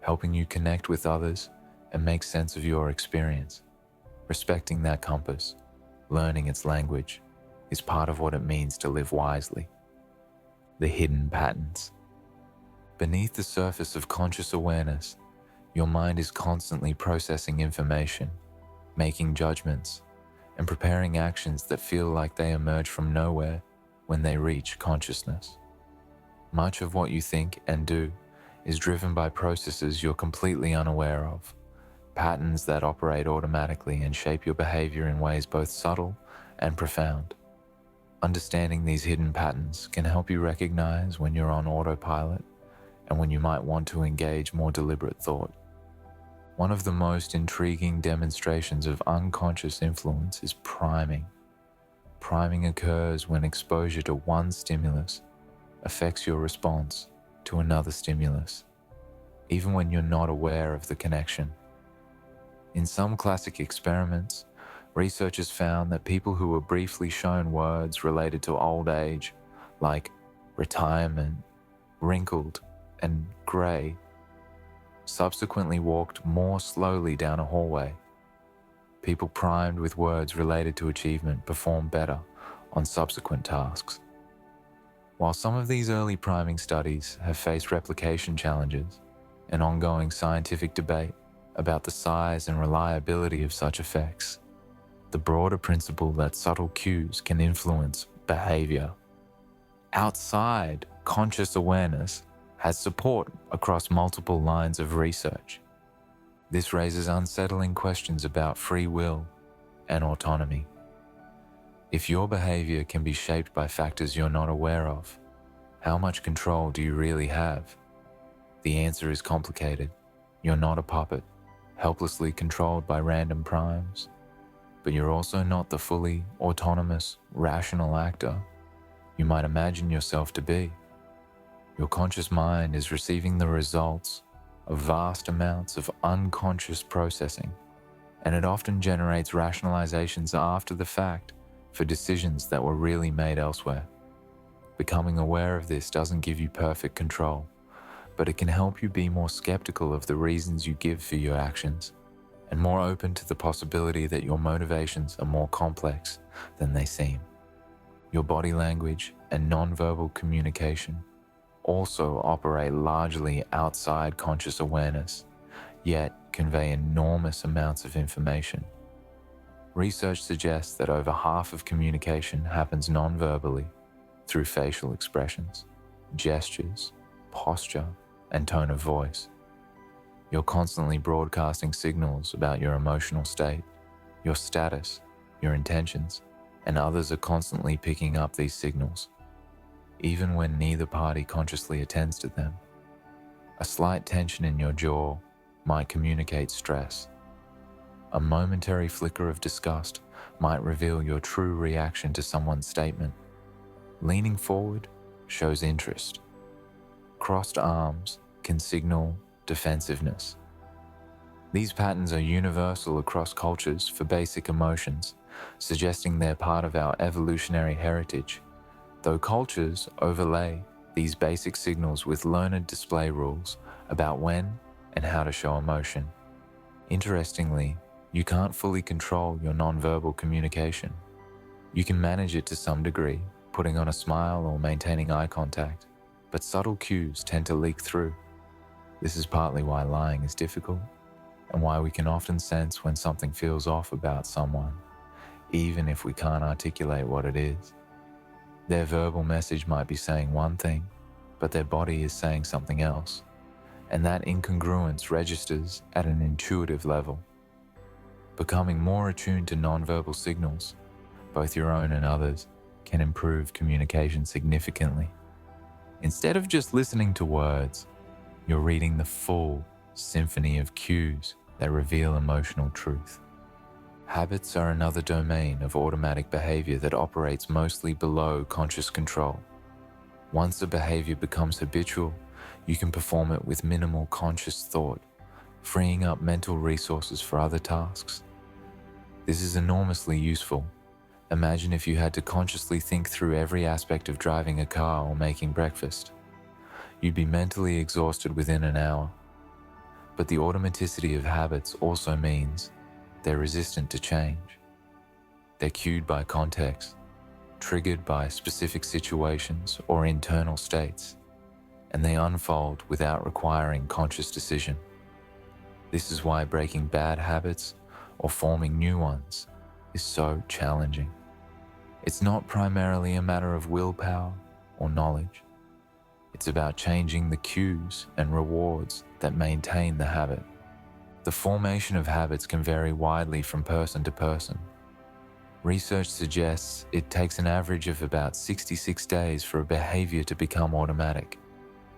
helping you connect with others and make sense of your experience. Respecting that compass, learning its language, is part of what it means to live wisely. The hidden patterns. Beneath the surface of conscious awareness, your mind is constantly processing information, making judgments, and preparing actions that feel like they emerge from nowhere when they reach consciousness. Much of what you think and do is driven by processes you're completely unaware of, patterns that operate automatically and shape your behavior in ways both subtle and profound. Understanding these hidden patterns can help you recognize when you're on autopilot and when you might want to engage more deliberate thought. One of the most intriguing demonstrations of unconscious influence is priming. Priming occurs when exposure to one stimulus affects your response to another stimulus, even when you're not aware of the connection. In some classic experiments, researchers found that people who were briefly shown words related to old age, like retirement, wrinkled, and grey, subsequently walked more slowly down a hallway. People primed with words related to achievement performed better on subsequent tasks. While some of these early priming studies have faced replication challenges and ongoing scientific debate about the size and reliability of such effects, the broader principle that subtle cues can influence behavior outside conscious awareness has support across multiple lines of research. This raises unsettling questions about free will and autonomy. If your behavior can be shaped by factors you're not aware of, how much control do you really have? The answer is complicated. You're not a puppet, helplessly controlled by random primes, but you're also not the fully autonomous, rational actor you might imagine yourself to be. Your conscious mind is receiving the results of vast amounts of unconscious processing, and it often generates rationalizations after the fact for decisions that were really made elsewhere. Becoming aware of this doesn't give you perfect control, but it can help you be more skeptical of the reasons you give for your actions, and more open to the possibility that your motivations are more complex than they seem. Your body language and nonverbal communication also operate largely outside conscious awareness, yet convey enormous amounts of information. Research suggests that over half of communication happens nonverbally through facial expressions, gestures, posture, and tone of voice. You're constantly broadcasting signals about your emotional state, your status, your intentions, and others are constantly picking up these signals, even when neither party consciously attends to them. A slight tension in your jaw might communicate stress. A momentary flicker of disgust might reveal your true reaction to someone's statement. Leaning forward shows interest. Crossed arms can signal defensiveness. These patterns are universal across cultures for basic emotions, suggesting they're part of our evolutionary heritage, though cultures overlay these basic signals with learned display rules about when and how to show emotion. Interestingly, you can't fully control your nonverbal communication. You can manage it to some degree, putting on a smile or maintaining eye contact, but subtle cues tend to leak through. This is partly why lying is difficult, and why we can often sense when something feels off about someone, even if we can't articulate what it is. Their verbal message might be saying one thing, but their body is saying something else, and that incongruence registers at an intuitive level. Becoming more attuned to nonverbal signals, both your own and others, can improve communication significantly. Instead of just listening to words, you're reading the full symphony of cues that reveal emotional truth. Habits are another domain of automatic behavior that operates mostly below conscious control. Once a behavior becomes habitual, you can perform it with minimal conscious thought, freeing up mental resources for other tasks. This is enormously useful. Imagine if you had to consciously think through every aspect of driving a car or making breakfast. You'd be mentally exhausted within an hour. But the automaticity of habits also means they're resistant to change. They're cued by context, triggered by specific situations or internal states, and they unfold without requiring conscious decision. This is why breaking bad habits or forming new ones is so challenging. It's not primarily a matter of willpower or knowledge. It's about changing the cues and rewards that maintain the habit. The formation of habits can vary widely from person to person. Research suggests it takes an average of about 66 days for a behavior to become automatic,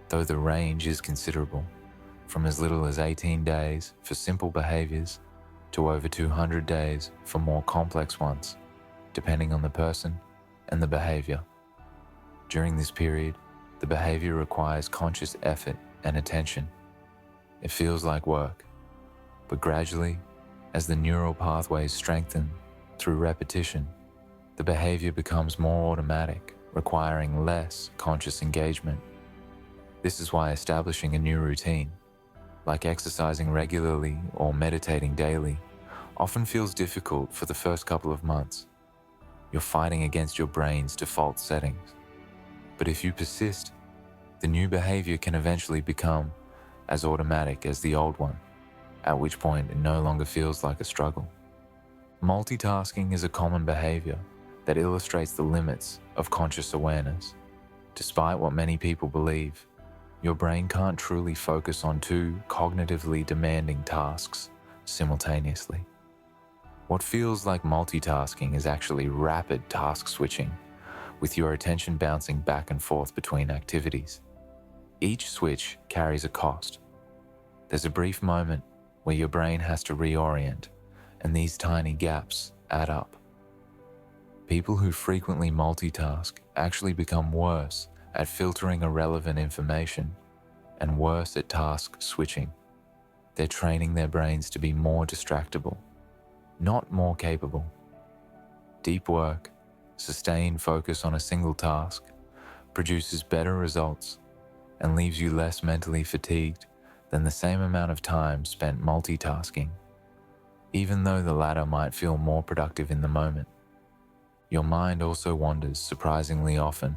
though the range is considerable, from as little as 18 days for simple behaviors to over 200 days for more complex ones, depending on the person and the behavior. During this period, The behavior requires conscious effort and attention. It feels like work, but gradually, as the neural pathways strengthen through repetition, the behavior becomes more automatic, requiring less conscious engagement. This is why establishing a new routine, like exercising regularly or meditating daily, often feels difficult for the first couple of months. You're fighting against your brain's default settings. But if you persist, the new behavior can eventually become as automatic as the old one, at which point it no longer feels like a struggle. Multitasking is a common behavior that illustrates the limits of conscious awareness. Despite what many people believe, your brain can't truly focus on two cognitively demanding tasks simultaneously. What feels like multitasking is actually rapid task switching, with your attention bouncing back and forth between activities. Each switch carries a cost. There's a brief moment where your brain has to reorient, and these tiny gaps add up. People who frequently multitask actually become worse at filtering irrelevant information and worse at task switching. They're training their brains to be more distractible, not more capable. Deep work, sustained focus on a single task, produces better results and leaves you less mentally fatigued than the same amount of time spent multitasking, even though the latter might feel more productive in the moment. Your mind also wanders surprisingly often,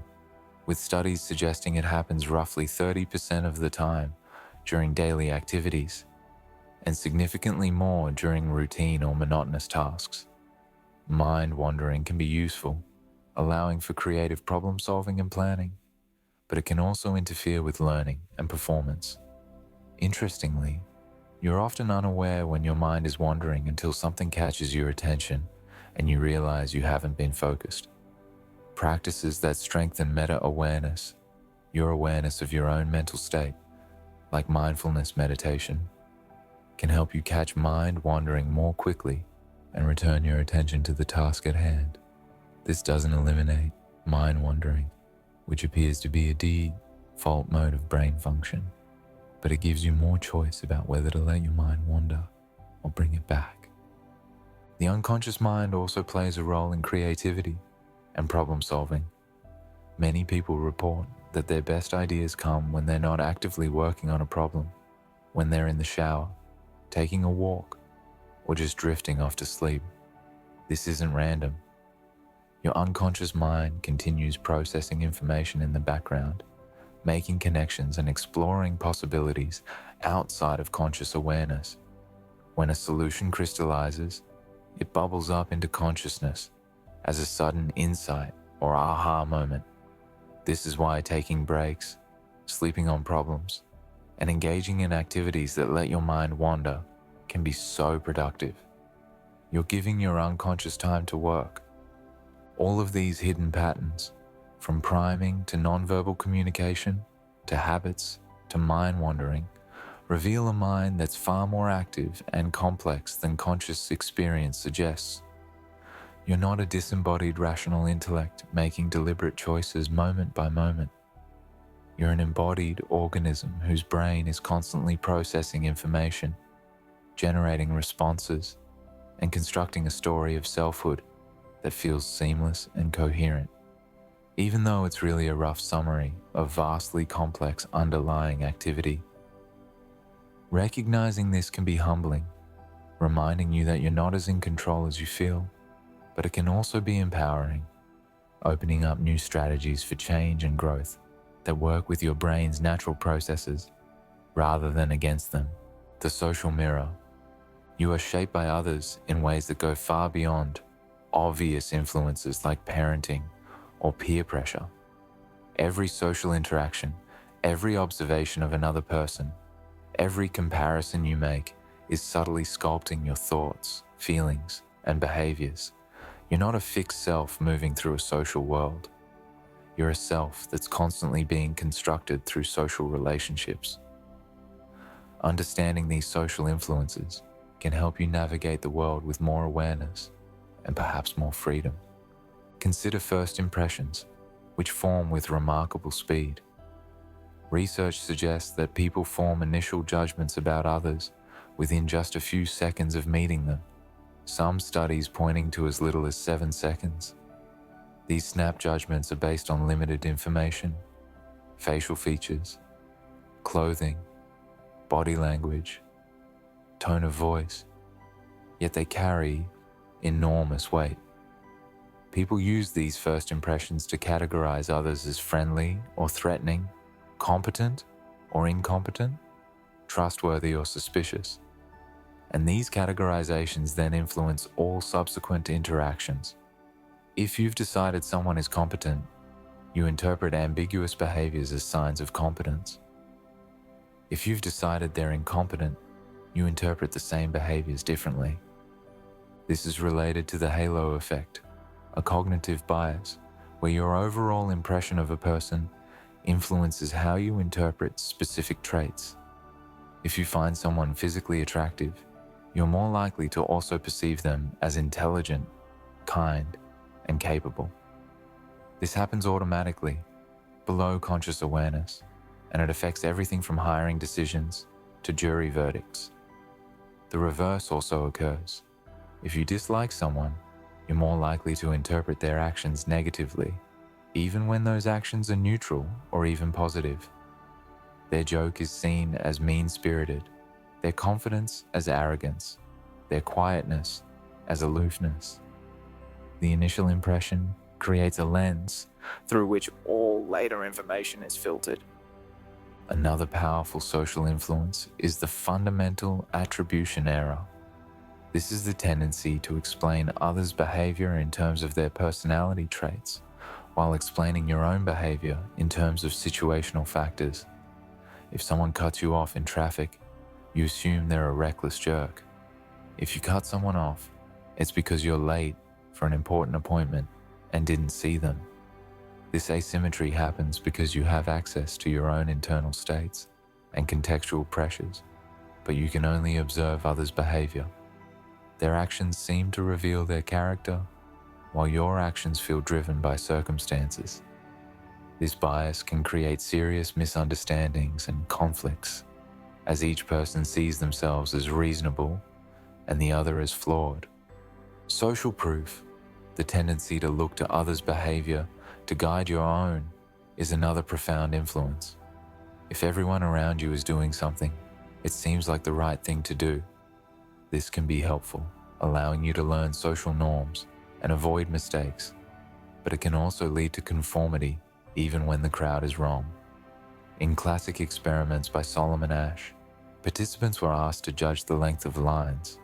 with studies suggesting it happens roughly 30% of the time during daily activities, and significantly more during routine or monotonous tasks. Mind wandering can be useful, allowing for creative problem solving and planning, but it can also interfere with learning and performance. Interestingly, you're often unaware when your mind is wandering until something catches your attention and you realize you haven't been focused. Practices that strengthen meta-awareness, your awareness of your own mental state, like mindfulness meditation, can help you catch mind wandering more quickly and return your attention to the task at hand. This doesn't eliminate mind wandering, which appears to be a default mode of brain function, but it gives you more choice about whether to let your mind wander or bring it back. The unconscious mind also plays a role in creativity and problem solving. Many people report that their best ideas come when they're not actively working on a problem, when they're in the shower, taking a walk, or just drifting off to sleep. This isn't random. Your unconscious mind continues processing information in the background, making connections and exploring possibilities outside of conscious awareness. When a solution crystallizes, it bubbles up into consciousness as a sudden insight or aha moment. This is why taking breaks, sleeping on problems, and engaging in activities that let your mind wander can be so productive. You're giving your unconscious time to work. All of these hidden patterns, from priming to nonverbal communication, to habits, to mind wandering, reveal a mind that's far more active and complex than conscious experience suggests. You're not a disembodied rational intellect making deliberate choices moment by moment. You're an embodied organism whose brain is constantly processing information, generating responses, and constructing a story of selfhood that feels seamless and coherent, even though it's really a rough summary of vastly complex underlying activity. Recognizing this can be humbling, reminding you that you're not as in control as you feel, but it can also be empowering, opening up new strategies for change and growth that work with your brain's natural processes rather than against them. The social mirror. You are shaped by others in ways that go far beyond obvious influences like parenting or peer pressure. Every social interaction, every observation of another person, every comparison you make is subtly sculpting your thoughts, feelings, and behaviors. You're not a fixed self moving through a social world. You're a self that's constantly being constructed through social relationships. Understanding these social influences can help you navigate the world with more awareness and perhaps more freedom. Consider first impressions, which form with remarkable speed. Research suggests that people form initial judgments about others within just a few seconds of meeting them, some studies pointing to as little as 7 seconds. These snap judgments are based on limited information, facial features, clothing, body language, tone of voice, yet they carry enormous weight. People use these first impressions to categorize others as friendly or threatening, competent or incompetent, trustworthy or suspicious. And these categorizations then influence all subsequent interactions. If you've decided someone is competent, you interpret ambiguous behaviors as signs of competence. If you've decided they're incompetent, you interpret the same behaviors differently. This is related to the halo effect, a cognitive bias where your overall impression of a person influences how you interpret specific traits. If you find someone physically attractive, you're more likely to also perceive them as intelligent, kind, and capable. This happens automatically, below conscious awareness, and it affects everything from hiring decisions to jury verdicts. The reverse also occurs. If you dislike someone, you're more likely to interpret their actions negatively, even when those actions are neutral or even positive. Their joke is seen as mean-spirited, their confidence as arrogance, their quietness as aloofness. The initial impression creates a lens through which all later information is filtered. Another powerful social influence is the fundamental attribution error. This is the tendency to explain others' behavior in terms of their personality traits, while explaining your own behavior in terms of situational factors. If someone cuts you off in traffic, you assume they're a reckless jerk. If you cut someone off, it's because you're late for an important appointment and didn't see them. This asymmetry happens because you have access to your own internal states and contextual pressures, but you can only observe others' behavior. Their actions seem to reveal their character, while your actions feel driven by circumstances. This bias can create serious misunderstandings and conflicts, as each person sees themselves as reasonable and the other as flawed. Social proof, the tendency to look to others' behavior to guide your own, is another profound influence. If everyone around you is doing something, it seems like the right thing to do. This can be helpful, allowing you to learn social norms and avoid mistakes, but it can also lead to conformity even when the crowd is wrong. In classic experiments by Solomon Asch, participants were asked to judge the length of lines,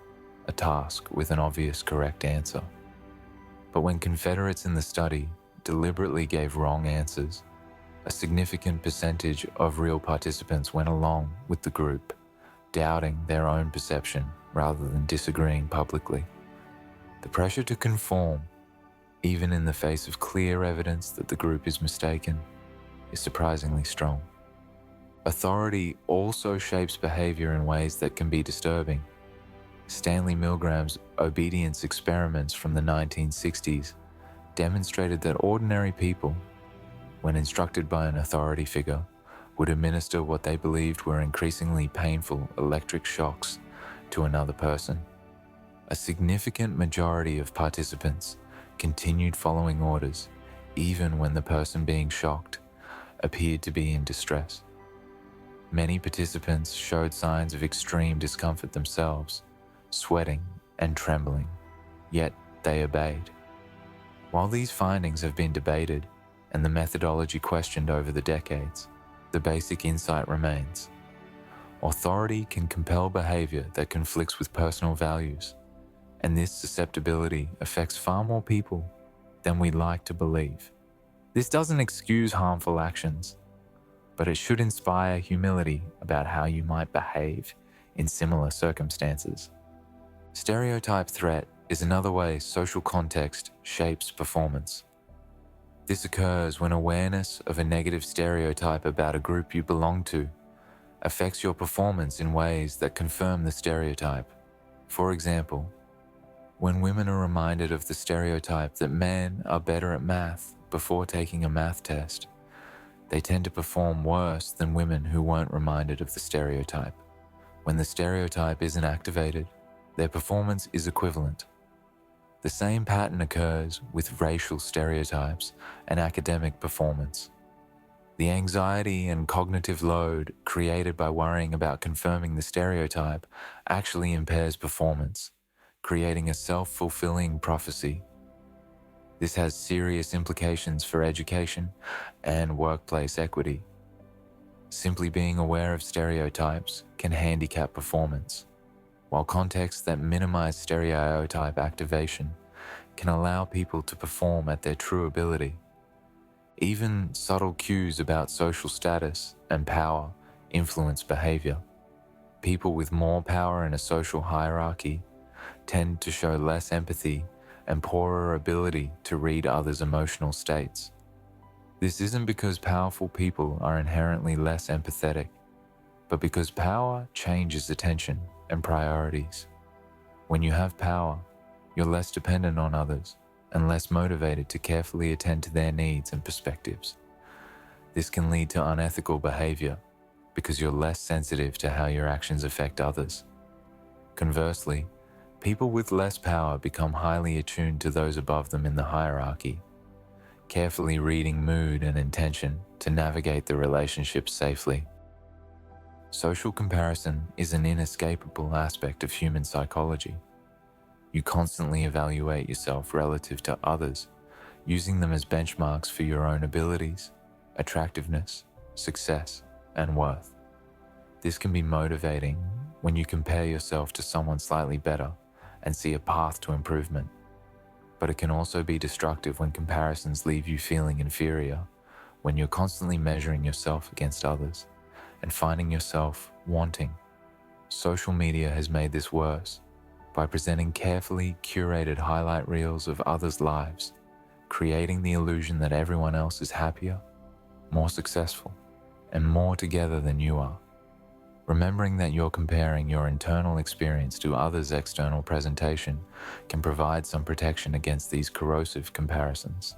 a task with an obvious correct answer. But when Confederates in the study deliberately gave wrong answers, a significant percentage of real participants went along with the group, doubting their own perception rather than disagreeing publicly. The pressure to conform, even in the face of clear evidence that the group is mistaken, is surprisingly strong. Authority also shapes behavior in ways that can be disturbing. Stanley Milgram's obedience experiments from the 1960s demonstrated that ordinary people, when instructed by an authority figure, would administer what they believed were increasingly painful electric shocks to another person. A significant majority of participants continued following orders, even when the person being shocked appeared to be in distress. Many participants showed signs of extreme discomfort themselves, sweating and trembling, yet they obeyed. While these findings have been debated and the methodology questioned over the decades, the basic insight remains. Authority can compel behavior that conflicts with personal values, and this susceptibility affects far more people than we'd like to believe. This doesn't excuse harmful actions, but it should inspire humility about how you might behave in similar circumstances. Stereotype threat is another way social context shapes performance. This occurs when awareness of a negative stereotype about a group you belong to affects your performance in ways that confirm the stereotype. For example, when women are reminded of the stereotype that men are better at math before taking a math test, They tend to perform worse than women who weren't reminded of the stereotype. When the stereotype isn't activated, their performance is equivalent. The same pattern occurs with racial stereotypes and academic performance. The anxiety and cognitive load created by worrying about confirming the stereotype actually impairs performance, creating a self-fulfilling prophecy. This has serious implications for education and workplace equity. Simply being aware of stereotypes can handicap performance, while contexts that minimize stereotype activation can allow people to perform at their true ability. Even subtle cues about social status and power influence behavior. People with more power in a social hierarchy tend to show less empathy and poorer ability to read others' emotional states. This isn't because powerful people are inherently less empathetic, but because power changes attention and priorities. When you have power, you're less dependent on others and less motivated to carefully attend to their needs and perspectives. This can lead to unethical behavior because you're less sensitive to how your actions affect others. Conversely, people with less power become highly attuned to those above them in the hierarchy, carefully reading mood and intention to navigate the relationship safely. Social comparison is an inescapable aspect of human psychology. You constantly evaluate yourself relative to others, using them as benchmarks for your own abilities, attractiveness, success, and worth. This can be motivating when you compare yourself to someone slightly better and see a path to improvement. But it can also be destructive when comparisons leave you feeling inferior, when you're constantly measuring yourself against others and finding yourself wanting. Social media has made this worse by presenting carefully curated highlight reels of others' lives, creating the illusion that everyone else is happier, more successful, and more together than you are. Remembering that you're comparing your internal experience to others' external presentation can provide some protection against these corrosive comparisons.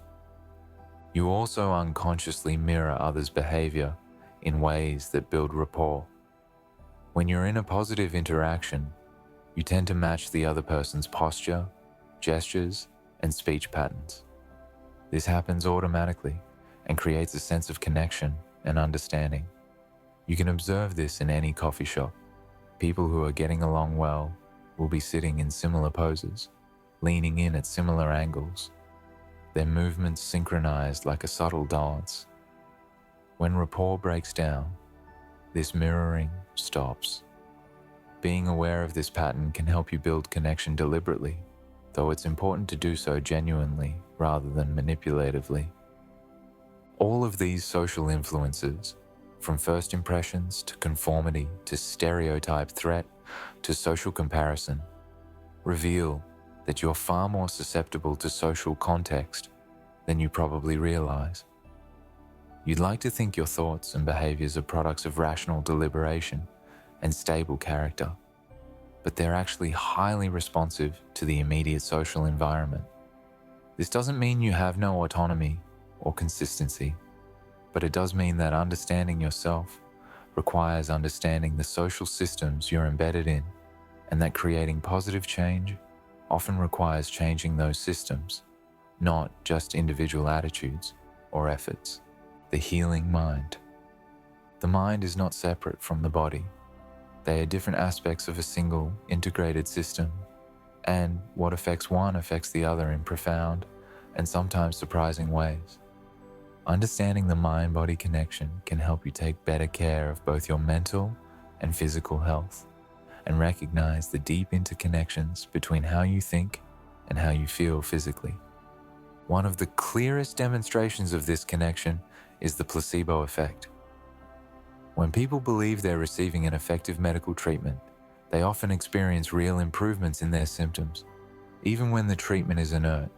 You also unconsciously mirror others' behavior in ways that build rapport. When you're in a positive interaction, you tend to match the other person's posture, gestures, and speech patterns. This happens automatically and creates a sense of connection and understanding. You can observe this in any coffee shop. People who are getting along well will be sitting in similar poses, leaning in at similar angles, their movements synchronized like a subtle dance. When rapport breaks down, this mirroring stops. Being aware of this pattern can help you build connection deliberately, though it's important to do so genuinely rather than manipulatively. All of these social influences, from first impressions to conformity to stereotype threat to social comparison, reveal that you're far more susceptible to social context than you probably realize. You'd like to think your thoughts and behaviors are products of rational deliberation and stable character, but they're actually highly responsive to the immediate social environment. This doesn't mean you have no autonomy or consistency, but it does mean that understanding yourself requires understanding the social systems you're embedded in, and that creating positive change often requires changing those systems, not just individual attitudes or efforts. The healing mind. The mind is not separate from the body. They are different aspects of a single, integrated system, and what affects one affects the other in profound and sometimes surprising ways. Understanding the mind-body connection can help you take better care of both your mental and physical health, and recognize the deep interconnections between how you think and how you feel physically. One of the clearest demonstrations of this connection is the placebo effect. When people believe they're receiving an effective medical treatment, they often experience real improvements in their symptoms, even when the treatment is inert.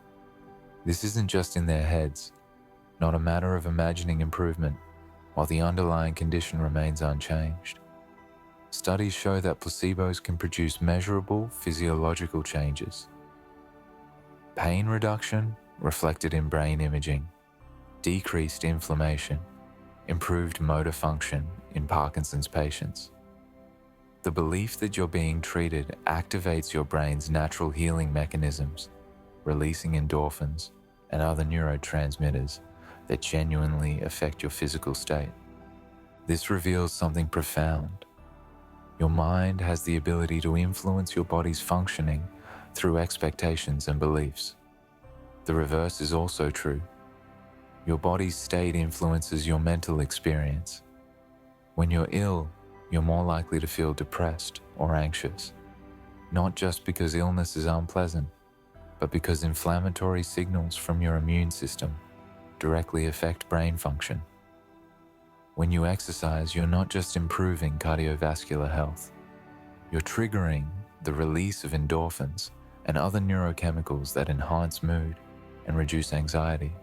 This isn't just in their heads, not a matter of imagining improvement while the underlying condition remains unchanged. Studies show that placebos can produce measurable physiological changes. Pain reduction, reflected in brain imaging, decreased inflammation, improved motor function in Parkinson's patients. The belief that you're being treated activates your brain's natural healing mechanisms, releasing endorphins and other neurotransmitters that genuinely affect your physical state. This reveals something profound. Your mind has the ability to influence your body's functioning through expectations and beliefs. The reverse is also true. Your body's state influences your mental experience. When you're ill, you're more likely to feel depressed or anxious, not just because illness is unpleasant, but because inflammatory signals from your immune system directly affect brain function. When you exercise, you're not just improving cardiovascular health, you're triggering the release of endorphins and other neurochemicals that enhance mood and reduce anxiety.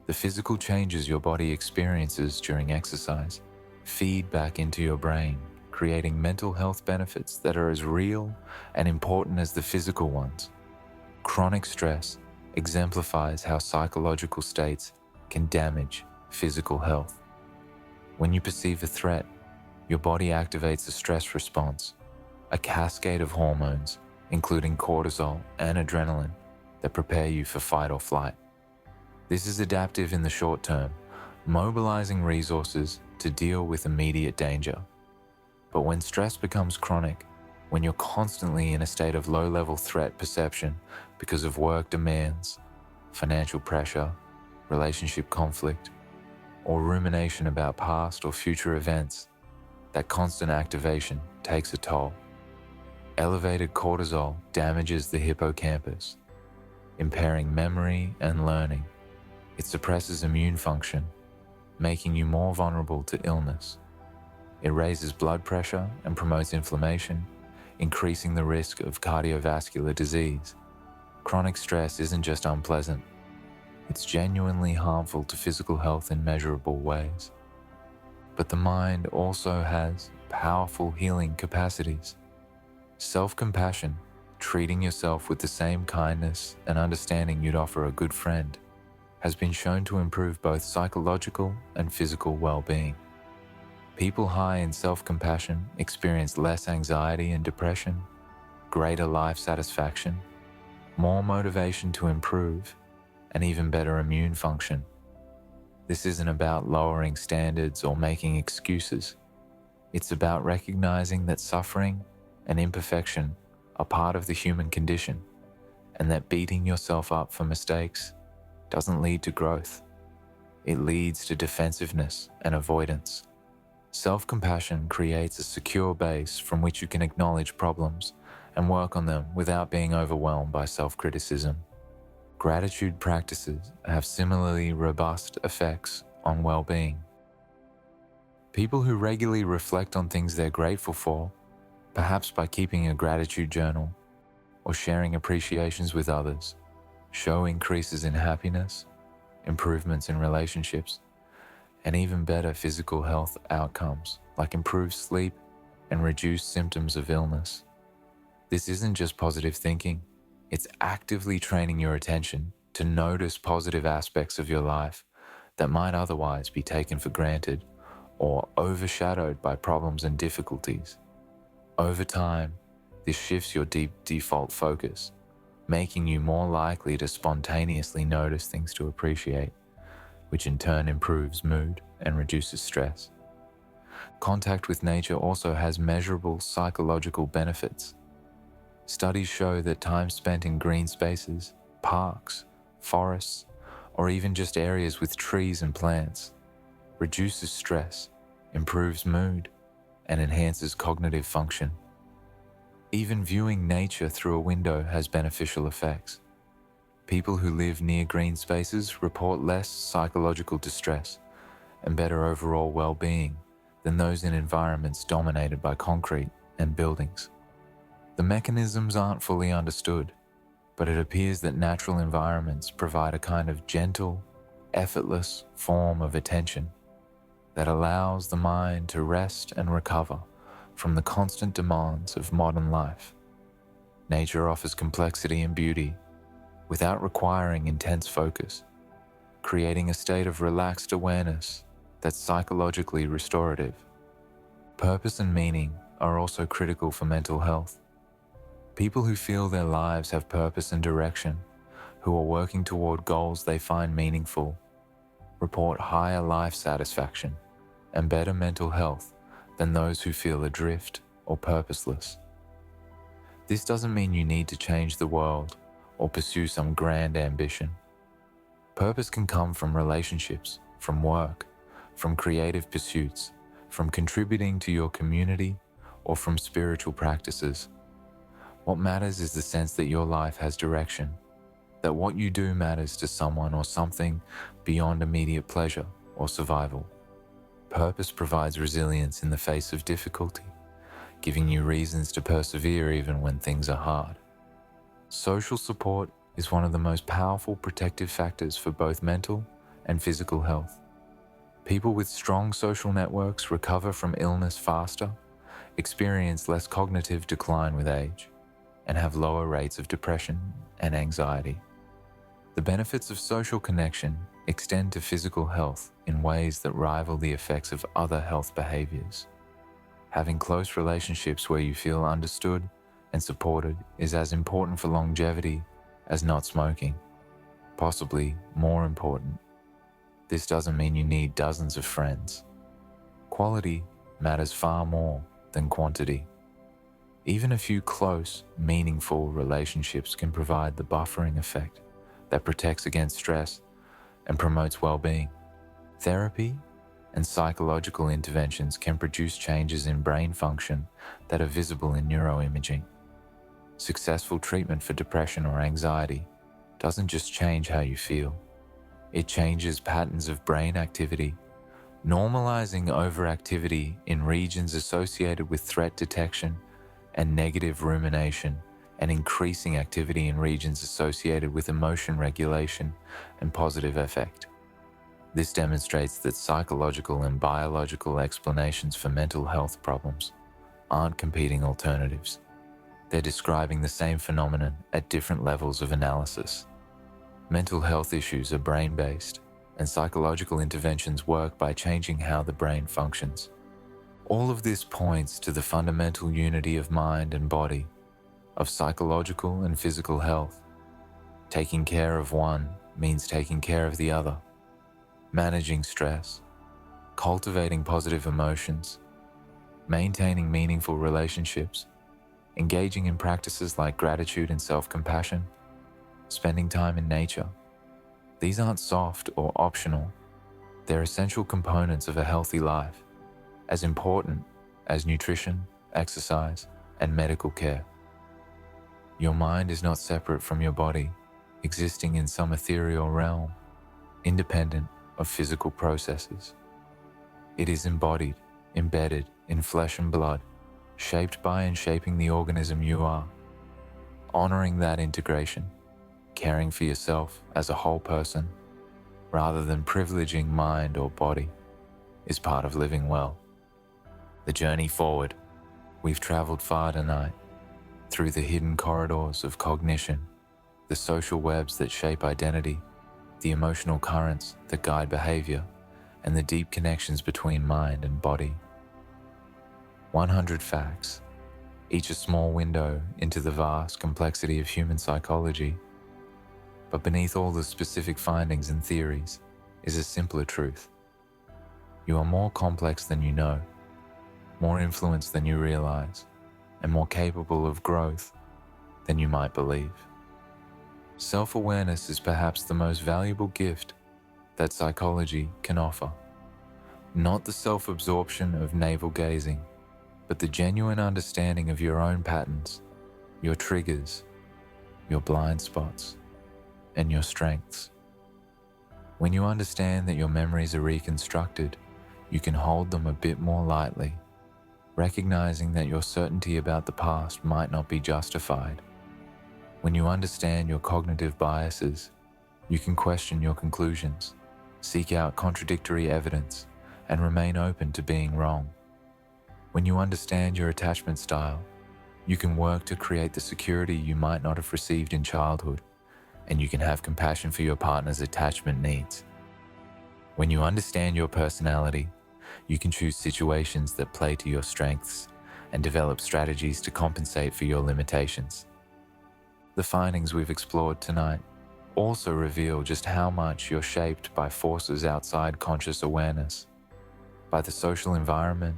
The physical changes your body experiences during exercise feed back into your brain, creating mental health benefits that are as real and important as the physical ones. Chronic stress exemplifies how psychological states can damage physical health. When you perceive a threat, your body activates a stress response, a cascade of hormones, including cortisol and adrenaline, that prepare you for fight or flight. This is adaptive in the short term, mobilizing resources to deal with immediate danger. But when stress becomes chronic, when you're constantly in a state of low-level threat perception because of work demands, financial pressure, relationship conflict, or rumination about past or future events, that constant activation takes a toll. Elevated cortisol damages the hippocampus, impairing memory and learning. It suppresses immune function, making you more vulnerable to illness. It raises blood pressure and promotes inflammation, increasing the risk of cardiovascular disease. Chronic stress isn't just unpleasant, it's genuinely harmful to physical health in measurable ways. But the mind also has powerful healing capacities. Self-compassion, treating yourself with the same kindness and understanding you'd offer a good friend, has been shown to improve both psychological and physical well-being. People high in self-compassion experience less anxiety and depression, greater life satisfaction, more motivation to improve, and even better immune function. This isn't about lowering standards or making excuses. It's about recognizing that suffering and imperfection are part of the human condition, and that beating yourself up for mistakes doesn't lead to growth. It leads to defensiveness and avoidance. Self-compassion creates a secure base from which you can acknowledge problems and work on them without being overwhelmed by self-criticism. Gratitude practices have similarly robust effects on well-being. People who regularly reflect on things they're grateful for, perhaps by keeping a gratitude journal or sharing appreciations with others, show increases in happiness, improvements in relationships, and even better physical health outcomes like improved sleep and reduced symptoms of illness. This isn't just positive thinking, it's actively training your attention to notice positive aspects of your life that might otherwise be taken for granted or overshadowed by problems and difficulties. Over time, this shifts your deep default focus, making you more likely to spontaneously notice things to appreciate, which in turn improves mood and reduces stress. Contact with nature also has measurable psychological benefits. Studies show that time spent in green spaces, parks, forests, or even just areas with trees and plants reduces stress, improves mood, and enhances cognitive function. Even viewing nature through a window has beneficial effects. People who live near green spaces report less psychological distress and better overall well-being than those in environments dominated by concrete and buildings. The mechanisms aren't fully understood, but it appears that natural environments provide a kind of gentle, effortless form of attention that allows the mind to rest and recover from the constant demands of modern life. Nature offers complexity and beauty without requiring intense focus, creating a state of relaxed awareness that's psychologically restorative. Purpose and meaning are also critical for mental health. People who feel their lives have purpose and direction, who are working toward goals they find meaningful, report higher life satisfaction and better mental health than those who feel adrift or purposeless. This doesn't mean you need to change the world or pursue some grand ambition. Purpose can come from relationships, from work, from creative pursuits, from contributing to your community, or from spiritual practices. What matters is the sense that your life has direction, that what you do matters to someone or something beyond immediate pleasure or survival. Purpose provides resilience in the face of difficulty, giving you reasons to persevere even when things are hard. Social support is one of the most powerful protective factors for both mental and physical health. People with strong social networks recover from illness faster, experience less cognitive decline with age, and have lower rates of depression and anxiety. The benefits of social connection extend to physical health in ways that rival the effects of other health behaviors. Having close relationships where you feel understood and supported is as important for longevity as not smoking, possibly more important. This doesn't mean you need dozens of friends. Quality matters far more than quantity. Even a few close, meaningful relationships can provide the buffering effect that protects against stress and promotes well-being. Therapy and psychological interventions can produce changes in brain function that are visible in neuroimaging. Successful treatment for depression or anxiety doesn't just change how you feel, it changes patterns of brain activity, normalizing overactivity in regions associated with threat detection and negative rumination, and increasing activity in regions associated with emotion regulation and positive affect. This demonstrates that psychological and biological explanations for mental health problems aren't competing alternatives. They're describing the same phenomenon at different levels of analysis. Mental health issues are brain-based, and psychological interventions work by changing how the brain functions. All of this points to the fundamental unity of mind and body, of psychological and physical health. Taking care of one means taking care of the other. Managing stress, cultivating positive emotions, maintaining meaningful relationships, engaging in practices like gratitude and self-compassion, spending time in nature. These aren't soft or optional. They're essential components of a healthy life, as important as nutrition, exercise, and medical care. Your mind is not separate from your body, existing in some ethereal realm, independent of physical processes. It is embodied, embedded in flesh and blood, shaped by and shaping the organism you are. Honoring that integration, caring for yourself as a whole person, rather than privileging mind or body, is part of living well. The journey forward. We've traveled far tonight, through the hidden corridors of cognition, the social webs that shape identity, the emotional currents that guide behavior, and the deep connections between mind and body. 100 facts, each a small window into the vast complexity of human psychology. But beneath all the specific findings and theories is a simpler truth. You are more complex than you know, more influenced than you realize, and more capable of growth than you might believe. Self-awareness is perhaps the most valuable gift that psychology can offer. Not the self-absorption of navel-gazing, but the genuine understanding of your own patterns, your triggers, your blind spots, and your strengths. When you understand that your memories are reconstructed, you can hold them a bit more lightly, recognizing that your certainty about the past might not be justified. When you understand your cognitive biases, you can question your conclusions, seek out contradictory evidence, and remain open to being wrong. When you understand your attachment style, you can work to create the security you might not have received in childhood, and you can have compassion for your partner's attachment needs. When you understand your personality, you can choose situations that play to your strengths and develop strategies to compensate for your limitations. The findings we've explored tonight also reveal just how much you're shaped by forces outside conscious awareness, by the social environment,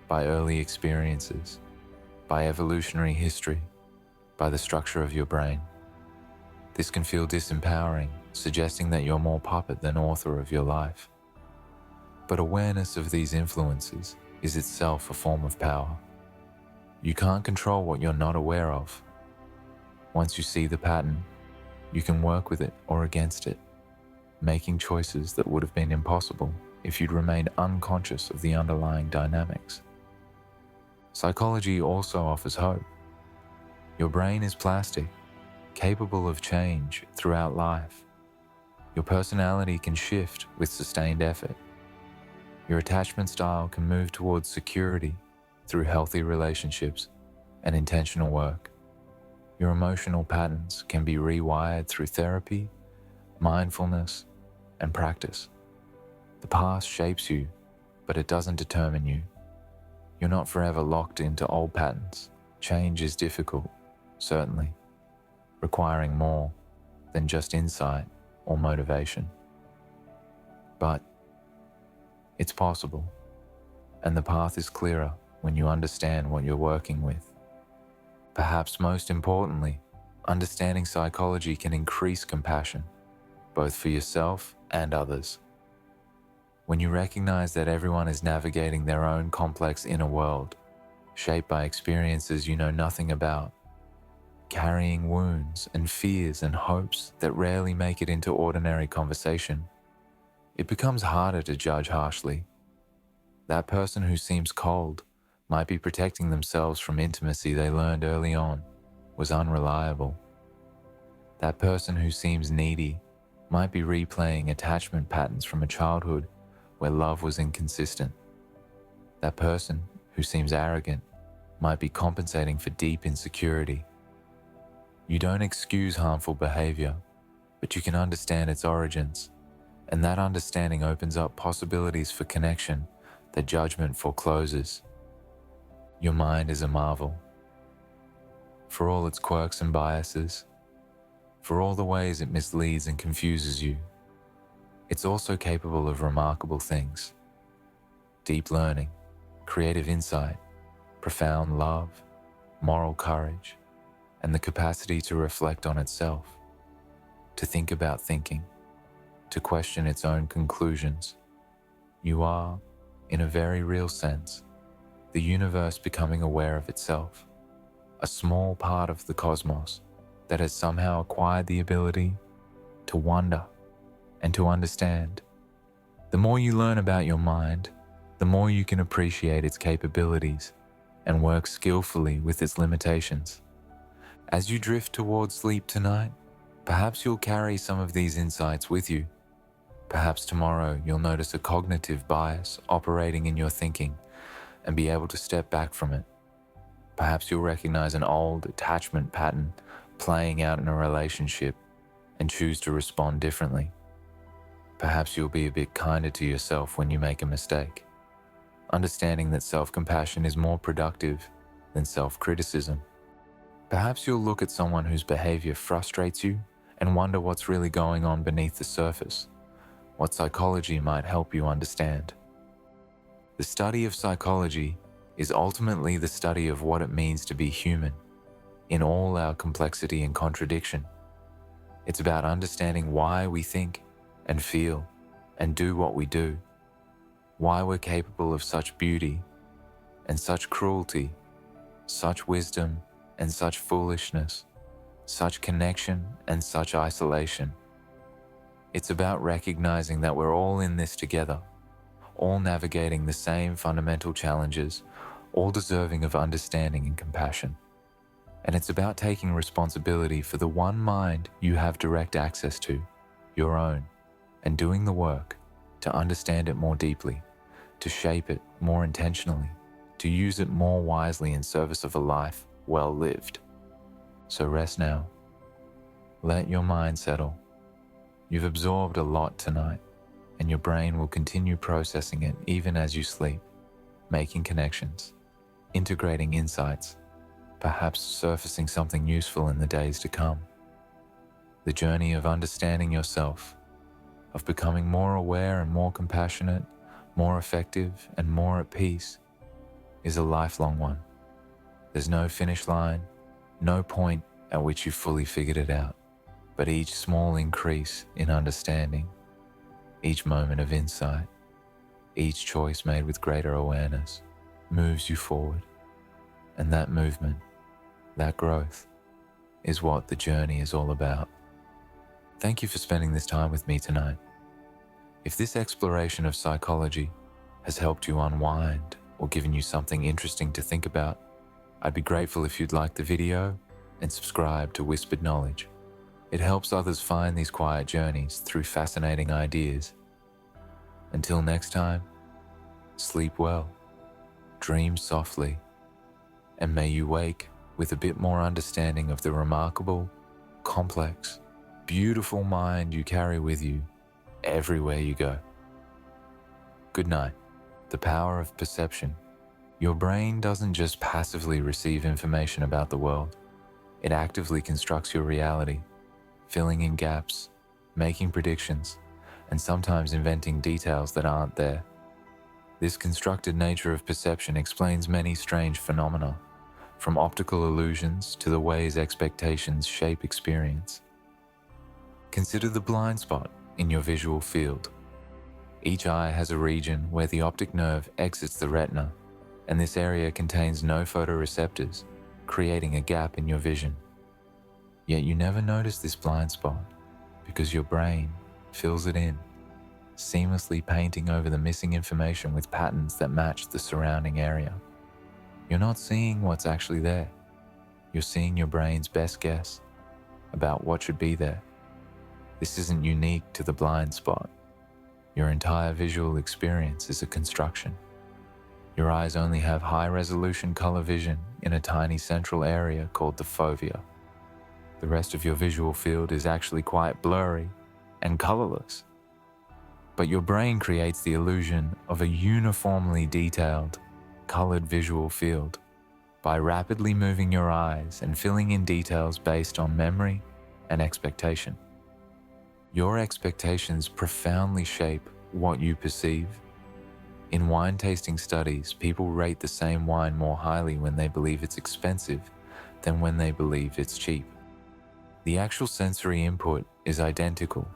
by early experiences, by evolutionary history, by the structure of your brain. This can feel disempowering, suggesting that you're more puppet than author of your life. But awareness of these influences is itself a form of power. You can't control what you're not aware of. Once you see the pattern, you can work with it or against it, making choices that would have been impossible if you'd remained unconscious of the underlying dynamics. Psychology also offers hope. Your brain is plastic, capable of change throughout life. Your personality can shift with sustained effort. Your attachment style can move towards security through healthy relationships and intentional work. Your emotional patterns can be rewired through therapy, mindfulness, and practice. The past shapes you, but it doesn't determine you. You're not forever locked into old patterns. Change is difficult, certainly, requiring more than just insight or motivation. But it's possible, and the path is clearer when you understand what you're working with. Perhaps most importantly, understanding psychology can increase compassion, both for yourself and others. When you recognize that everyone is navigating their own complex inner world, shaped by experiences you know nothing about, carrying wounds and fears and hopes that rarely make it into ordinary conversation, it becomes harder to judge harshly. That person who seems cold might be protecting themselves from intimacy they learned early on was unreliable. That person who seems needy might be replaying attachment patterns from a childhood where love was inconsistent. That person who seems arrogant might be compensating for deep insecurity. You don't excuse harmful behavior, but you can understand its origins, and that understanding opens up possibilities for connection that judgment forecloses. Your mind is a marvel. For all its quirks and biases, for all the ways it misleads and confuses you, it's also capable of remarkable things: deep learning, creative insight, profound love, moral courage, and the capacity to reflect on itself, to think about thinking, to question its own conclusions. You are, in a very real sense, the universe becoming aware of itself, a small part of the cosmos that has somehow acquired the ability to wonder and to understand. The more you learn about your mind, the more you can appreciate its capabilities and work skillfully with its limitations. As you drift towards sleep tonight, perhaps you'll carry some of these insights with you. Perhaps tomorrow you'll notice a cognitive bias operating in your thinking and be able to step back from it. Perhaps you'll recognize an old attachment pattern playing out in a relationship and choose to respond differently. Perhaps you'll be a bit kinder to yourself when you make a mistake, understanding that self-compassion is more productive than self-criticism. Perhaps you'll look at someone whose behavior frustrates you and wonder what's really going on beneath the surface, what psychology might help you understand. The study of psychology is ultimately the study of what it means to be human, in all our complexity and contradiction. It's about understanding why we think and feel and do what we do, why we're capable of such beauty and such cruelty, such wisdom and such foolishness, such connection and such isolation. It's about recognizing that we're all in this together, all navigating the same fundamental challenges, all deserving of understanding and compassion. And it's about taking responsibility for the one mind you have direct access to, your own, and doing the work to understand it more deeply, to shape it more intentionally, to use it more wisely in service of a life well lived. So rest now. Let your mind settle. You've absorbed a lot tonight, and your brain will continue processing it even as you sleep, making connections, integrating insights, perhaps surfacing something useful in the days to come. The journey of understanding yourself, of becoming more aware and more compassionate, more effective and more at peace, is a lifelong one. There's no finish line, no point at which you've fully figured it out, but each small increase in understanding, each moment of insight, each choice made with greater awareness moves you forward. And that movement, that growth, is what the journey is all about. Thank you for spending this time with me tonight. If this exploration of psychology has helped you unwind or given you something interesting to think about, I'd be grateful if you'd like the video and subscribe to Whispered Knowledge. It helps others find these quiet journeys through fascinating ideas. Until next time, sleep well, dream softly, and may you wake with a bit more understanding of the remarkable, complex, beautiful mind you carry with you everywhere you go. Good night. The power of perception. Your brain doesn't just passively receive information about the world. It actively constructs your reality, filling in gaps, making predictions, and sometimes inventing details that aren't there. This constructed nature of perception explains many strange phenomena, from optical illusions to the ways expectations shape experience. Consider the blind spot in your visual field. Each eye has a region where the optic nerve exits the retina, and this area contains no photoreceptors, creating a gap in your vision. Yet you never notice this blind spot because your brain fills it in, seamlessly painting over the missing information with patterns that match the surrounding area. You're not seeing what's actually there. You're seeing your brain's best guess about what should be there. This isn't unique to the blind spot. Your entire visual experience is a construction. Your eyes only have high-resolution color vision in a tiny central area called the fovea. The rest of your visual field is actually quite blurry and colorless. But your brain creates the illusion of a uniformly detailed, colored visual field by rapidly moving your eyes and filling in details based on memory and expectation. Your expectations profoundly shape what you perceive. In wine tasting studies, people rate the same wine more highly when they believe it's expensive than when they believe it's cheap. The actual sensory input is identical,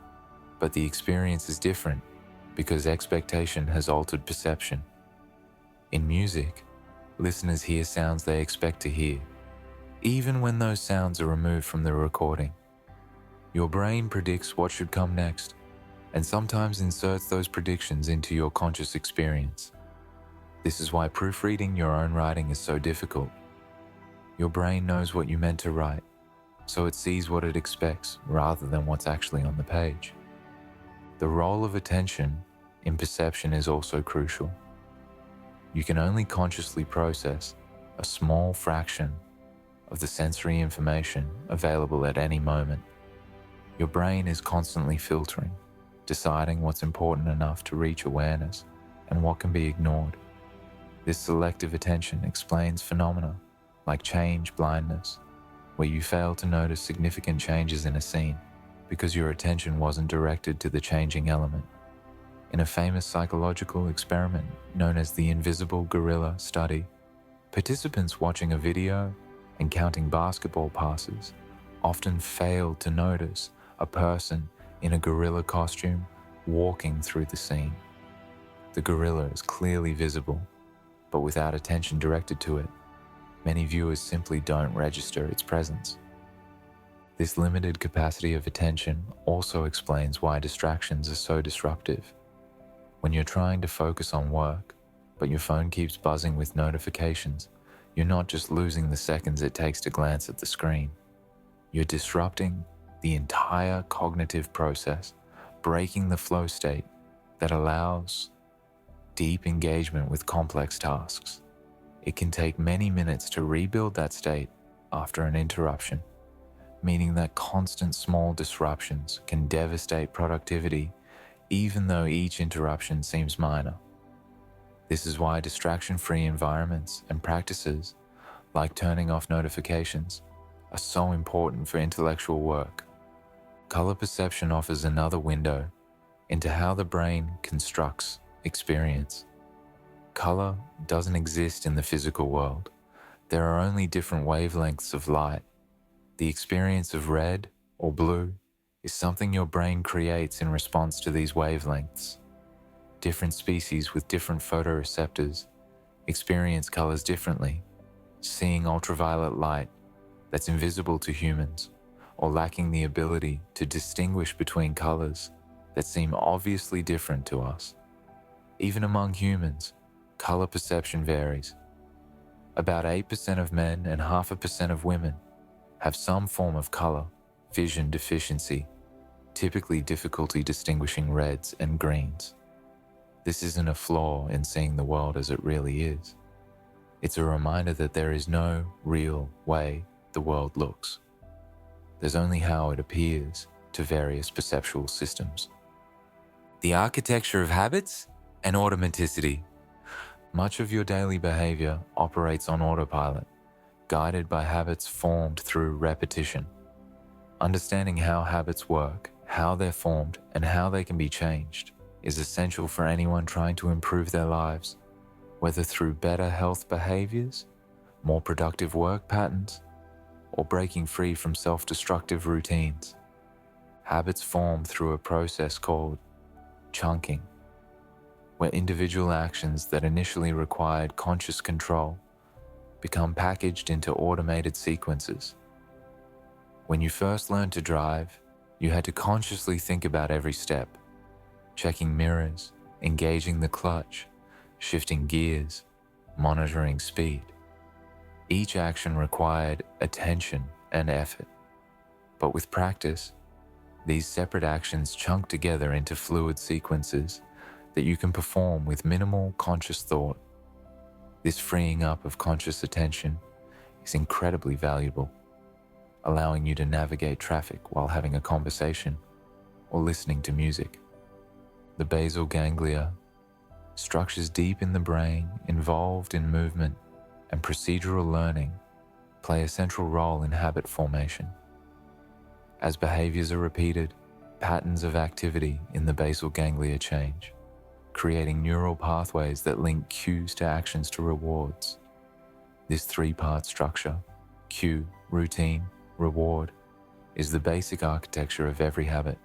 but the experience is different because expectation has altered perception. In music, listeners hear sounds they expect to hear, even when those sounds are removed from the recording. Your brain predicts what should come next, and sometimes inserts those predictions into your conscious experience. This is why proofreading your own writing is so difficult. Your brain knows what you meant to write, so it sees what it expects rather than what's actually on the page. The role of attention in perception is also crucial. You can only consciously process a small fraction of the sensory information available at any moment. Your brain is constantly filtering, deciding what's important enough to reach awareness and what can be ignored. This selective attention explains phenomena like change blindness, where you fail to notice significant changes in a scene because your attention wasn't directed to the changing element. In a famous psychological experiment known as the invisible gorilla study, participants watching a video and counting basketball passes often failed to notice a person in a gorilla costume walking through the scene. The gorilla is clearly visible, but without attention directed to it, many viewers simply don't register its presence. This limited capacity of attention also explains why distractions are so disruptive. When you're trying to focus on work, but your phone keeps buzzing with notifications, you're not just losing the seconds it takes to glance at the screen. You're disrupting the entire cognitive process, breaking the flow state that allows deep engagement with complex tasks. It can take many minutes to rebuild that state after an interruption, meaning that constant small disruptions can devastate productivity even though each interruption seems minor. This is why distraction-free environments and practices, like turning off notifications, are so important for intellectual work. Color perception offers another window into how the brain constructs experience. Color doesn't exist in the physical world. There are only different wavelengths of light. The experience of red or blue is something your brain creates in response to these wavelengths. Different species with different photoreceptors experience colors differently, seeing ultraviolet light that's invisible to humans, or lacking the ability to distinguish between colors that seem obviously different to us. Even among humans, color perception varies. About 8% of men and 0.5% of women have some form of color vision deficiency, typically difficulty distinguishing reds and greens. This isn't a flaw in seeing the world as it really is. It's a reminder that there is no real way the world looks. There's only how it appears to various perceptual systems. The architecture of habits and automaticity. Much of your daily behavior operates on autopilot, guided by habits formed through repetition. Understanding how habits work, how they're formed, and how they can be changed is essential for anyone trying to improve their lives, whether through better health behaviors, more productive work patterns, or breaking free from self-destructive routines. Habits form through a process called chunking, where individual actions that initially required conscious control become packaged into automated sequences. When you first learned to drive, you had to consciously think about every step, checking mirrors, engaging the clutch, shifting gears, monitoring speed. Each action required attention and effort. But with practice, these separate actions chunk together into fluid sequences that you can perform with minimal conscious thought. This freeing up of conscious attention is incredibly valuable, allowing you to navigate traffic while having a conversation or listening to music. The basal ganglia, structures deep in the brain involved in movement and procedural learning, play a central role in habit formation. As behaviors are repeated, patterns of activity in the basal ganglia change, creating neural pathways that link cues to actions to rewards. This three-part structure, cue, routine, reward, is the basic architecture of every habit.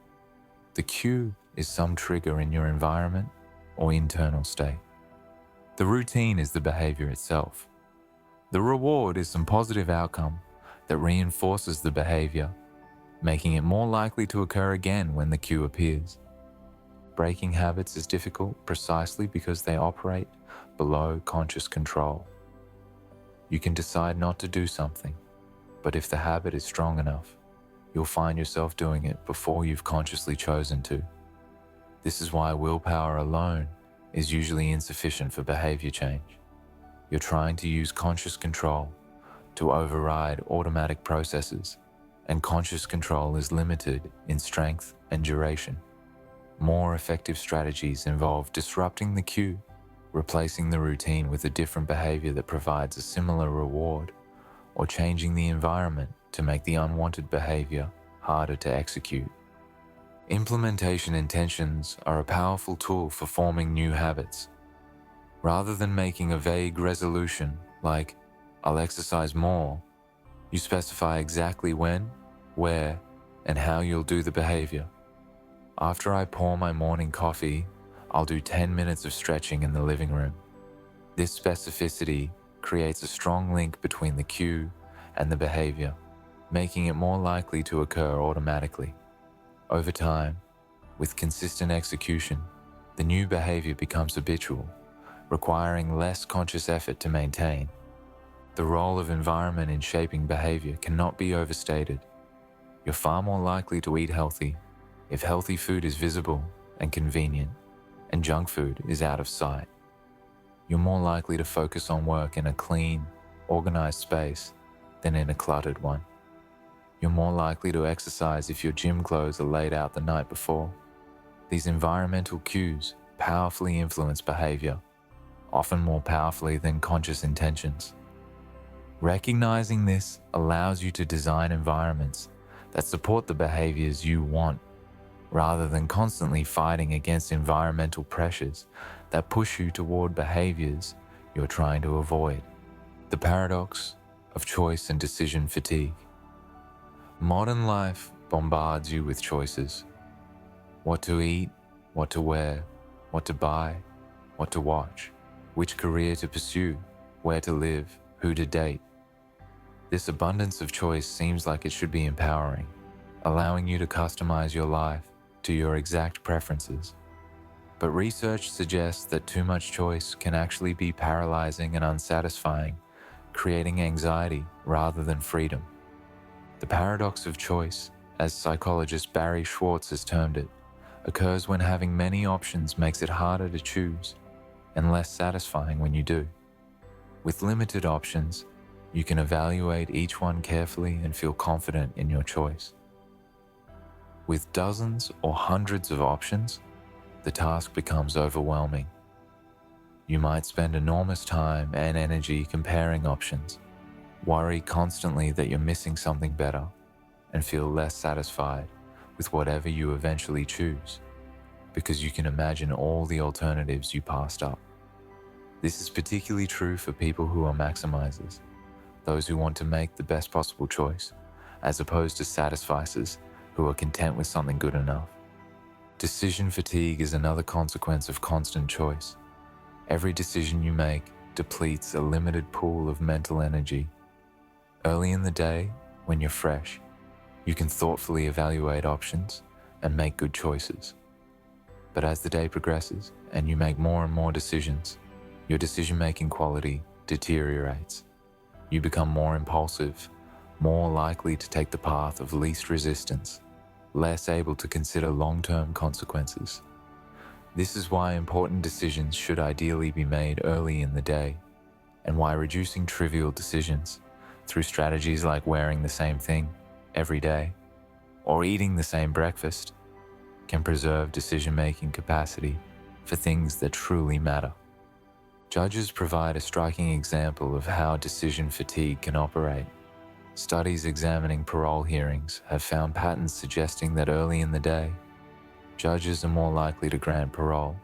The cue is some trigger in your environment or internal state. The routine is the behavior itself. The reward is some positive outcome that reinforces the behavior, making it more likely to occur again when the cue appears. Breaking habits is difficult precisely because they operate below conscious control. You can decide not to do something, but if the habit is strong enough, you'll find yourself doing it before you've consciously chosen to. This is why willpower alone is usually insufficient for behavior change. You're trying to use conscious control to override automatic processes, and conscious control is limited in strength and duration. More effective strategies involve disrupting the cue, replacing the routine with a different behavior that provides a similar reward, or changing the environment to make the unwanted behavior harder to execute. Implementation intentions are a powerful tool for forming new habits. Rather than making a vague resolution like, "I'll exercise more," you specify exactly when, where, and how you'll do the behavior. After I pour my morning coffee, I'll do 10 minutes of stretching in the living room. This specificity creates a strong link between the cue and the behavior, making it more likely to occur automatically. Over time, with consistent execution, the new behavior becomes habitual, requiring less conscious effort to maintain. The role of environment in shaping behavior cannot be overstated. You're far more likely to eat healthy if healthy food is visible and convenient, and junk food is out of sight. You're more likely to focus on work in a clean, organized space than in a cluttered one. You're more likely to exercise if your gym clothes are laid out the night before. These environmental cues powerfully influence behavior, often more powerfully than conscious intentions. Recognizing this allows you to design environments that support the behaviors you want, rather than constantly fighting against environmental pressures that push you toward behaviors you're trying to avoid. The paradox of choice and decision fatigue. Modern life bombards you with choices. What to eat, what to wear, what to buy, what to watch, which career to pursue, where to live, who to date. This abundance of choice seems like it should be empowering, allowing you to customize your life to your exact preferences. But research suggests that too much choice can actually be paralyzing and unsatisfying, creating anxiety rather than freedom. The paradox of choice, as psychologist Barry Schwartz has termed it, occurs when having many options makes it harder to choose and less satisfying when you do. With limited options, you can evaluate each one carefully and feel confident in your choice. With dozens or hundreds of options, the task becomes overwhelming. You might spend enormous time and energy comparing options, worry constantly that you're missing something better, and feel less satisfied with whatever you eventually choose, because you can imagine all the alternatives you passed up. This is particularly true for people who are maximizers, those who want to make the best possible choice, as opposed to satisficers who are content with something good enough. Decision fatigue is another consequence of constant choice. Every decision you make depletes a limited pool of mental energy. Early in the day, when you're fresh, you can thoughtfully evaluate options and make good choices. But as the day progresses and you make more and more decisions, your decision-making quality deteriorates. You become more impulsive, more likely to take the path of least resistance, less able to consider long-term consequences. This is why important decisions should ideally be made early in the day, and why reducing trivial decisions through strategies like wearing the same thing every day or eating the same breakfast can preserve decision-making capacity for things that truly matter. Judges provide a striking example of how decision fatigue can operate. Studies examining parole hearings have found patterns suggesting that early in the day, judges are more likely to grant parole,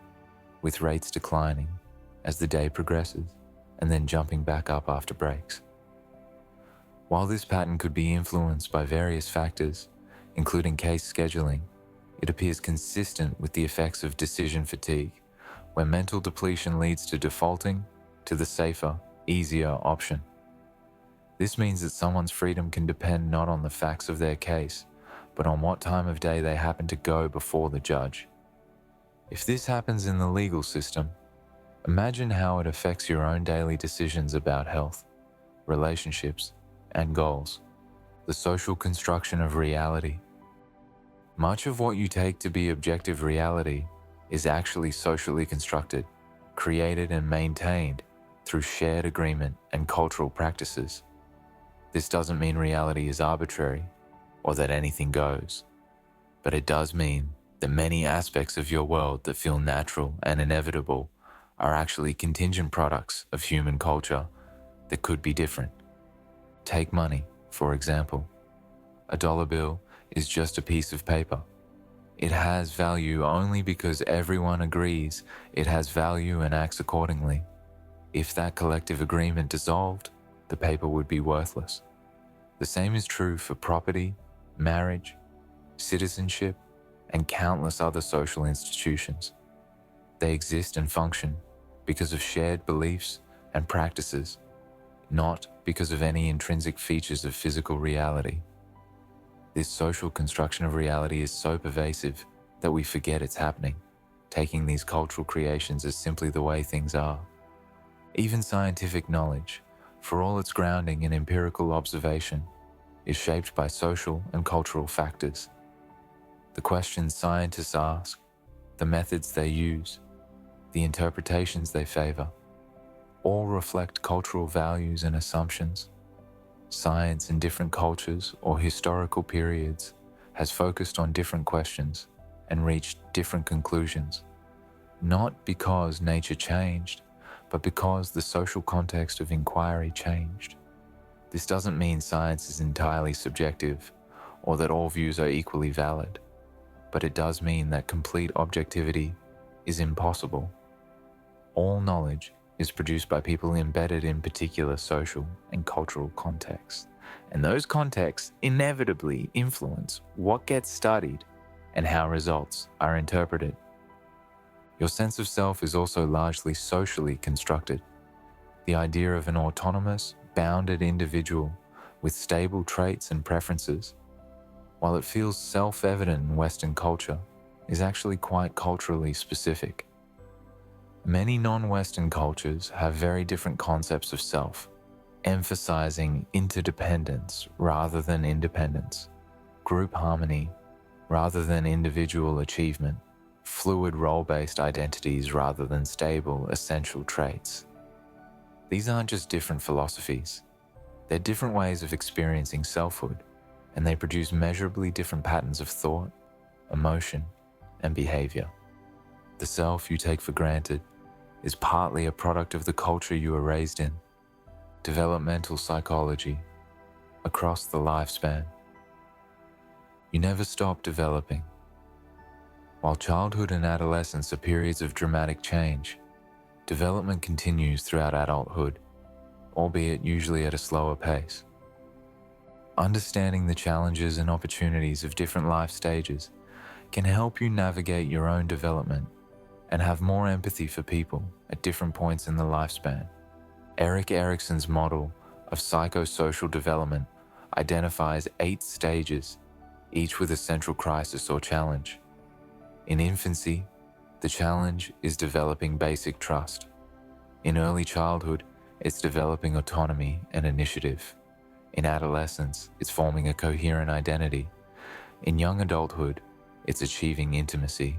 with rates declining as the day progresses and then jumping back up after breaks. While this pattern could be influenced by various factors, including case scheduling, it appears consistent with the effects of decision fatigue, where mental depletion leads to defaulting to the safer, easier option. This means that someone's freedom can depend not on the facts of their case, but on what time of day they happen to go before the judge. If this happens in the legal system, imagine how it affects your own daily decisions about health, relationships, and goals. The social construction of reality. Much of what you take to be objective reality is actually socially constructed, created and maintained through shared agreement and cultural practices. This doesn't mean reality is arbitrary or that anything goes, but it does mean that many aspects of your world that feel natural and inevitable are actually contingent products of human culture that could be different. Take money, for example. A dollar bill is just a piece of paper. It has value only because everyone agrees it has value and acts accordingly. If that collective agreement dissolved, the paper would be worthless. The same is true for property, marriage, citizenship, and countless other social institutions. They exist and function because of shared beliefs and practices, not because of any intrinsic features of physical reality. This social construction of reality is so pervasive that we forget it's happening, taking these cultural creations as simply the way things are. Even scientific knowledge, for all its grounding in empirical observation, is shaped by social and cultural factors. The questions scientists ask, the methods they use, the interpretations they favor, all reflect cultural values and assumptions. Science in different cultures or historical periods has focused on different questions and reached different conclusions, not because nature changed, but because the social context of inquiry changed. This doesn't mean science is entirely subjective or that all views are equally valid, but it does mean that complete objectivity is impossible. All knowledge is produced by people embedded in particular social and cultural contexts, and those contexts inevitably influence what gets studied and how results are interpreted. Your sense of self is also largely socially constructed. The idea of an autonomous, bounded individual with stable traits and preferences, while it feels self-evident in Western culture, is actually quite culturally specific. Many non-Western cultures have very different concepts of self, emphasizing interdependence rather than independence, group harmony rather than individual achievement, fluid role-based identities rather than stable essential traits. These aren't just different philosophies, they're different ways of experiencing selfhood, and they produce measurably different patterns of thought, emotion, and behavior. The self you take for granted is partly a product of the culture you were raised in, developmental psychology, across the lifespan. You never stop developing. While childhood and adolescence are periods of dramatic change, development continues throughout adulthood, albeit usually at a slower pace. Understanding the challenges and opportunities of different life stages can help you navigate your own development and have more empathy for people at different points in the lifespan. Erik Erikson's model of psychosocial development identifies 8 stages, each with a central crisis or challenge. In infancy, the challenge is developing basic trust. In early childhood, it's developing autonomy and initiative. In adolescence, it's forming a coherent identity. In young adulthood, it's achieving intimacy.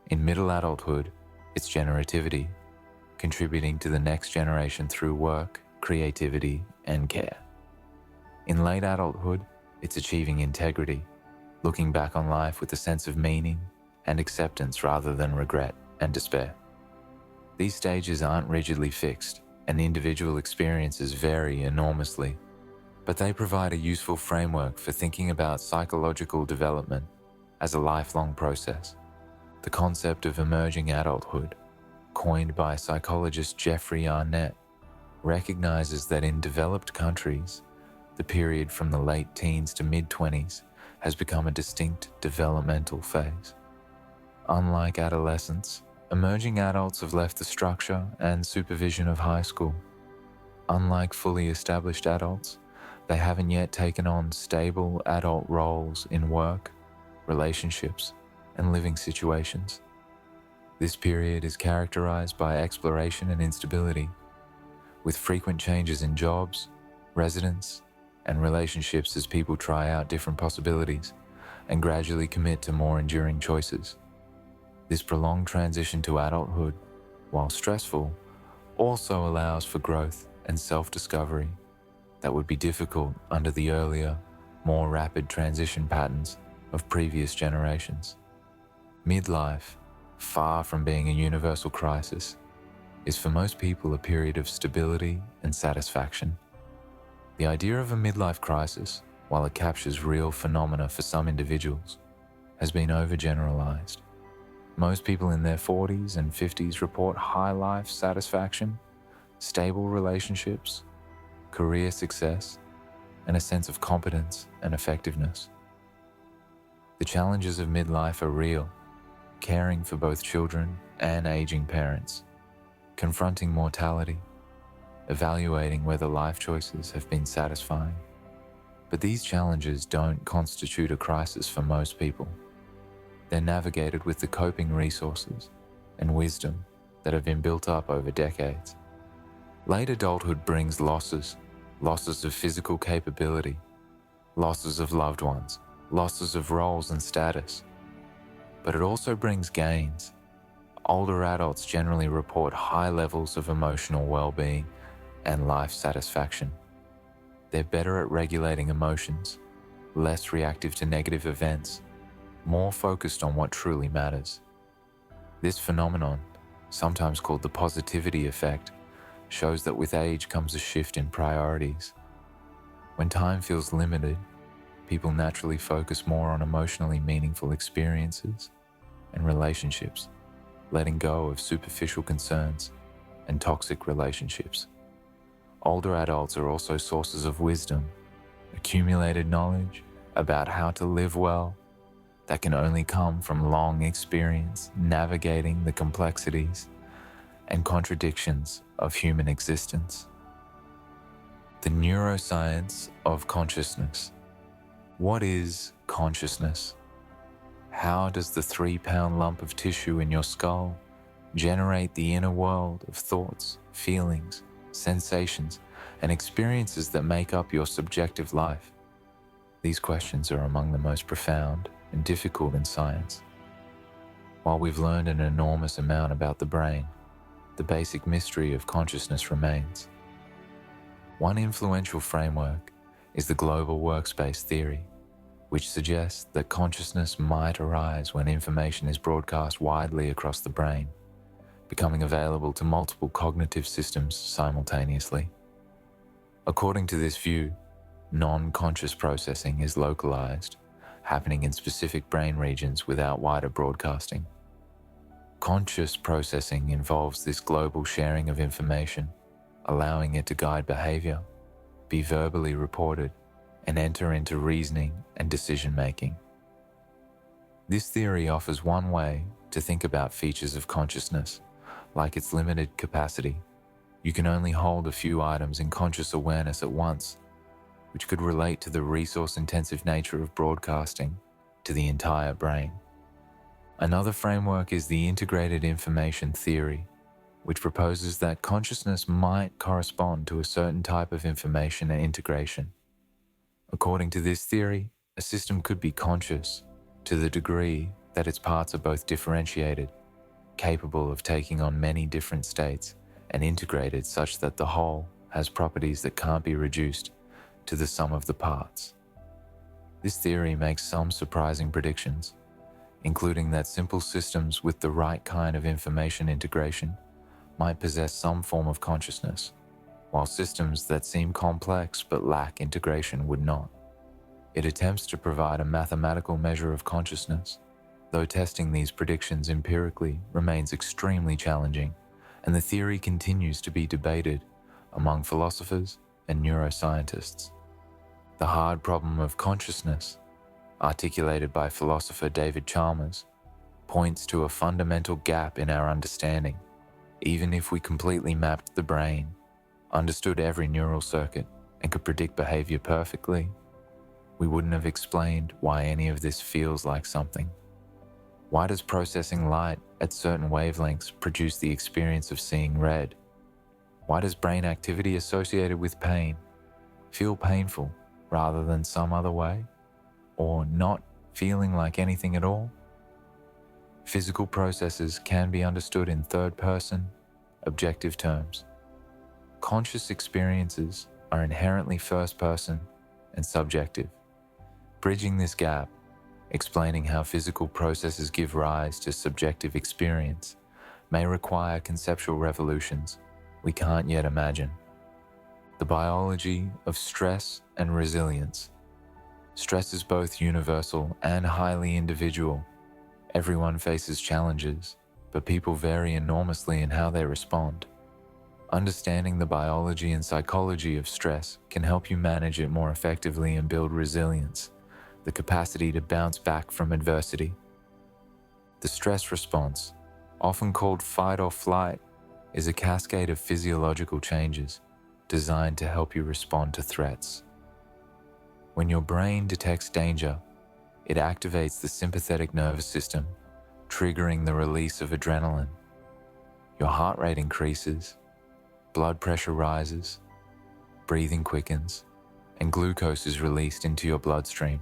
In middle adulthood, it's generativity, contributing to the next generation through work, creativity, and care. In late adulthood, it's achieving integrity, looking back on life with a sense of meaning and acceptance rather than regret and despair. These stages aren't rigidly fixed, and individual experiences vary enormously, but they provide a useful framework for thinking about psychological development as a lifelong process. The concept of emerging adulthood, coined by psychologist Jeffrey Arnett, recognizes that in developed countries, the period from the late teens to mid-20s has become a distinct developmental phase. Unlike adolescents, emerging adults have left the structure and supervision of high school. Unlike fully established adults, they haven't yet taken on stable adult roles in work, relationships, and living situations. This period is characterized by exploration and instability, with frequent changes in jobs, residence, and relationships as people try out different possibilities and gradually commit to more enduring choices. This prolonged transition to adulthood, while stressful, also allows for growth and self-discovery that would be difficult under the earlier, more rapid transition patterns of previous generations. Midlife, far from being a universal crisis, is for most people a period of stability and satisfaction. The idea of a midlife crisis, while it captures real phenomena for some individuals, has been overgeneralized. Most people in their 40s and 50s report high life satisfaction, stable relationships, career success, and a sense of competence and effectiveness. The challenges of midlife are real, caring for both children and aging parents, confronting mortality, evaluating whether life choices have been satisfying. But these challenges don't constitute a crisis for most people. They're navigated with the coping resources and wisdom that have been built up over decades. Late adulthood brings losses of physical capability, losses of loved ones, losses of roles and status. But it also brings gains. Older adults generally report high levels of emotional well-being and life satisfaction. They're better at regulating emotions, less reactive to negative events, more focused on what truly matters. This phenomenon, sometimes called the positivity effect, shows that with age comes a shift in priorities. When time feels limited, people naturally focus more on emotionally meaningful experiences and relationships, letting go of superficial concerns and toxic relationships. Older adults are also sources of wisdom, accumulated knowledge about how to live well that can only come from long experience navigating the complexities and contradictions of human existence. The neuroscience of consciousness. What is consciousness? How does the 3-pound lump of tissue in your skull generate the inner world of thoughts, feelings, sensations, and experiences that make up your subjective life? These questions are among the most profound and difficult in science. While we've learned an enormous amount about the brain, the basic mystery of consciousness remains. One influential framework is the global workspace theory, which suggests that consciousness might arise when information is broadcast widely across the brain, becoming available to multiple cognitive systems simultaneously. According to this view, non-conscious processing is localized, happening in specific brain regions without wider broadcasting. Conscious processing involves this global sharing of information, allowing it to guide behavior, be verbally reported, and enter into reasoning and decision-making. This theory offers one way to think about features of consciousness, like its limited capacity. You can only hold a few items in conscious awareness at once, which could relate to the resource-intensive nature of broadcasting to the entire brain. Another framework is the integrated information theory, which proposes that consciousness might correspond to a certain type of information and integration. According to this theory, a system could be conscious to the degree that its parts are both differentiated, capable of taking on many different states, and integrated such that the whole has properties that can't be reduced to the sum of the parts. This theory makes some surprising predictions, including that simple systems with the right kind of information integration might possess some form of consciousness, while systems that seem complex but lack integration would not. It attempts to provide a mathematical measure of consciousness, though testing these predictions empirically remains extremely challenging, and the theory continues to be debated among philosophers and neuroscientists. The hard problem of consciousness, articulated by philosopher David Chalmers, points to a fundamental gap in our understanding. Even if we completely mapped the brain, understood every neural circuit, and could predict behavior perfectly, we wouldn't have explained why any of this feels like something. Why does processing light at certain wavelengths produce the experience of seeing red? Why does brain activity associated with pain feel painful rather than some other way, or not feeling like anything at all? Physical processes can be understood in third-person, objective terms. Conscious experiences are inherently first-person and subjective. Bridging this gap, explaining how physical processes give rise to subjective experience, may require conceptual revolutions we can't yet imagine. The biology of stress and resilience. Stress is both universal and highly individual. Everyone faces challenges, but people vary enormously in how they respond. Understanding the biology and psychology of stress can help you manage it more effectively and build resilience, the capacity to bounce back from adversity. The stress response, often called fight or flight, is a cascade of physiological changes designed to help you respond to threats. When your brain detects danger, it activates the sympathetic nervous system, triggering the release of adrenaline. Your heart rate increases, blood pressure rises, breathing quickens, and glucose is released into your bloodstream.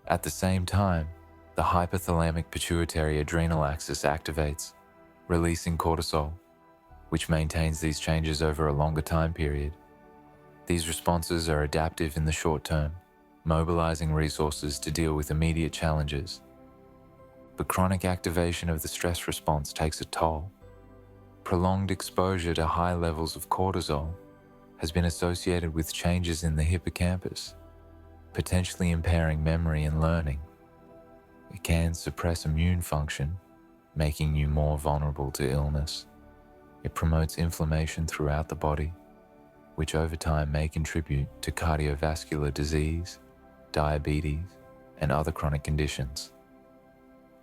At the same time, the hypothalamic pituitary adrenal axis activates, releasing cortisol, which maintains these changes over a longer time period. These responses are adaptive in the short term, mobilizing resources to deal with immediate challenges. But chronic activation of the stress response takes a toll. Prolonged exposure to high levels of cortisol has been associated with changes in the hippocampus, potentially impairing memory and learning. It can suppress immune function, making you more vulnerable to illness. It promotes inflammation throughout the body, which over time may contribute to cardiovascular disease, diabetes, and other chronic conditions.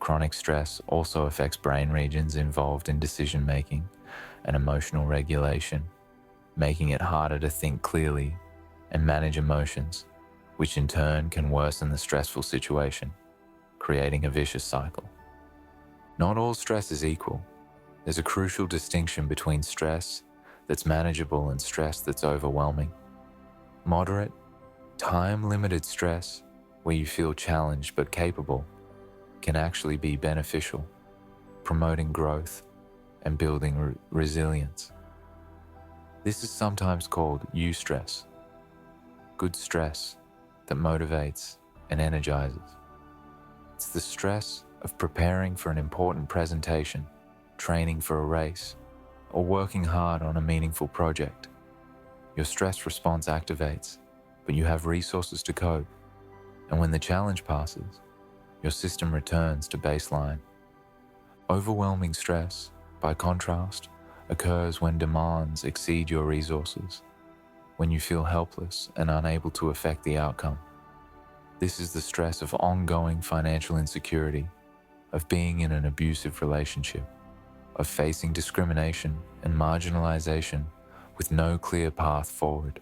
Chronic stress also affects brain regions involved in decision-making and emotional regulation, making it harder to think clearly and manage emotions, which in turn can worsen the stressful situation, creating a vicious cycle. Not all stress is equal. There's a crucial distinction between stress that's manageable and stress that's overwhelming. Moderate, time-limited stress, where you feel challenged but capable, can actually be beneficial, promoting growth and building resilience. This is sometimes called eustress, good stress that motivates and energizes. It's the stress of preparing for an important presentation, training for a race, or working hard on a meaningful project. Your stress response activates, but you have resources to cope, and when the challenge passes, your system returns to baseline. Overwhelming stress, by contrast, occurs when demands exceed your resources, when you feel helpless and unable to affect the outcome. This is the stress of ongoing financial insecurity, of being in an abusive relationship, of facing discrimination and marginalization with no clear path forward.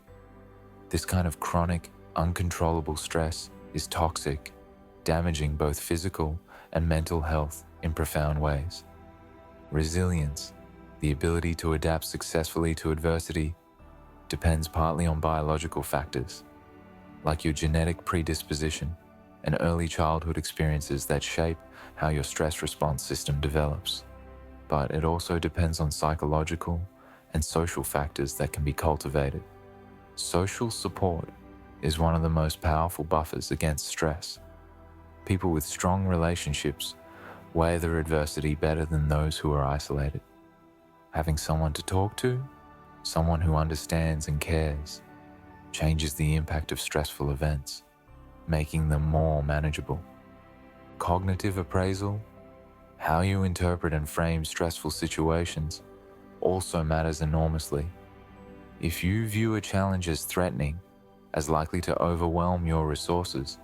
This kind of chronic, uncontrollable stress is toxic, damaging both physical and mental health in profound ways. Resilience, the ability to adapt successfully to adversity, depends partly on biological factors, like your genetic predisposition and early childhood experiences that shape how your stress response system develops. But it also depends on psychological and social factors that can be cultivated. Social support is one of the most powerful buffers against stress. People with strong relationships weather adversity better than those who are isolated. Having someone to talk to, someone who understands and cares, changes the impact of stressful events, making them more manageable. Cognitive appraisal, how you interpret and frame stressful situations, also matters enormously. If you view a challenge as threatening, as likely to overwhelm your resources,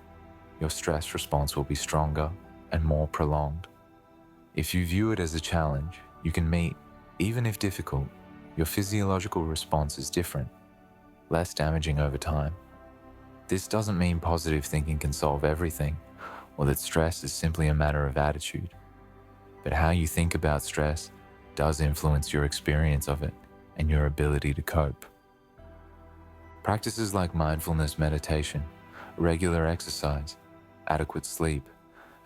your stress response will be stronger and more prolonged. If you view it as a challenge you can meet, even if difficult, your physiological response is different, less damaging over time. This doesn't mean positive thinking can solve everything, or that stress is simply a matter of attitude. But how you think about stress does influence your experience of it and your ability to cope. Practices like mindfulness meditation, regular exercise, adequate sleep,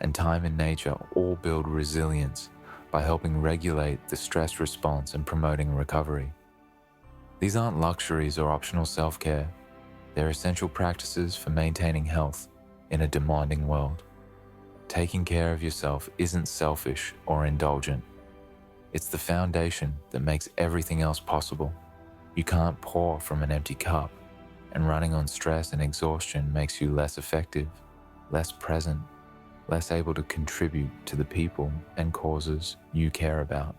and time in nature all build resilience by helping regulate the stress response and promoting recovery. These aren't luxuries or optional self-care. They're essential practices for maintaining health in a demanding world. Taking care of yourself isn't selfish or indulgent. It's the foundation that makes everything else possible. You can't pour from an empty cup, and running on stress and exhaustion makes you less effective, less present, less able to contribute to the people and causes you care about.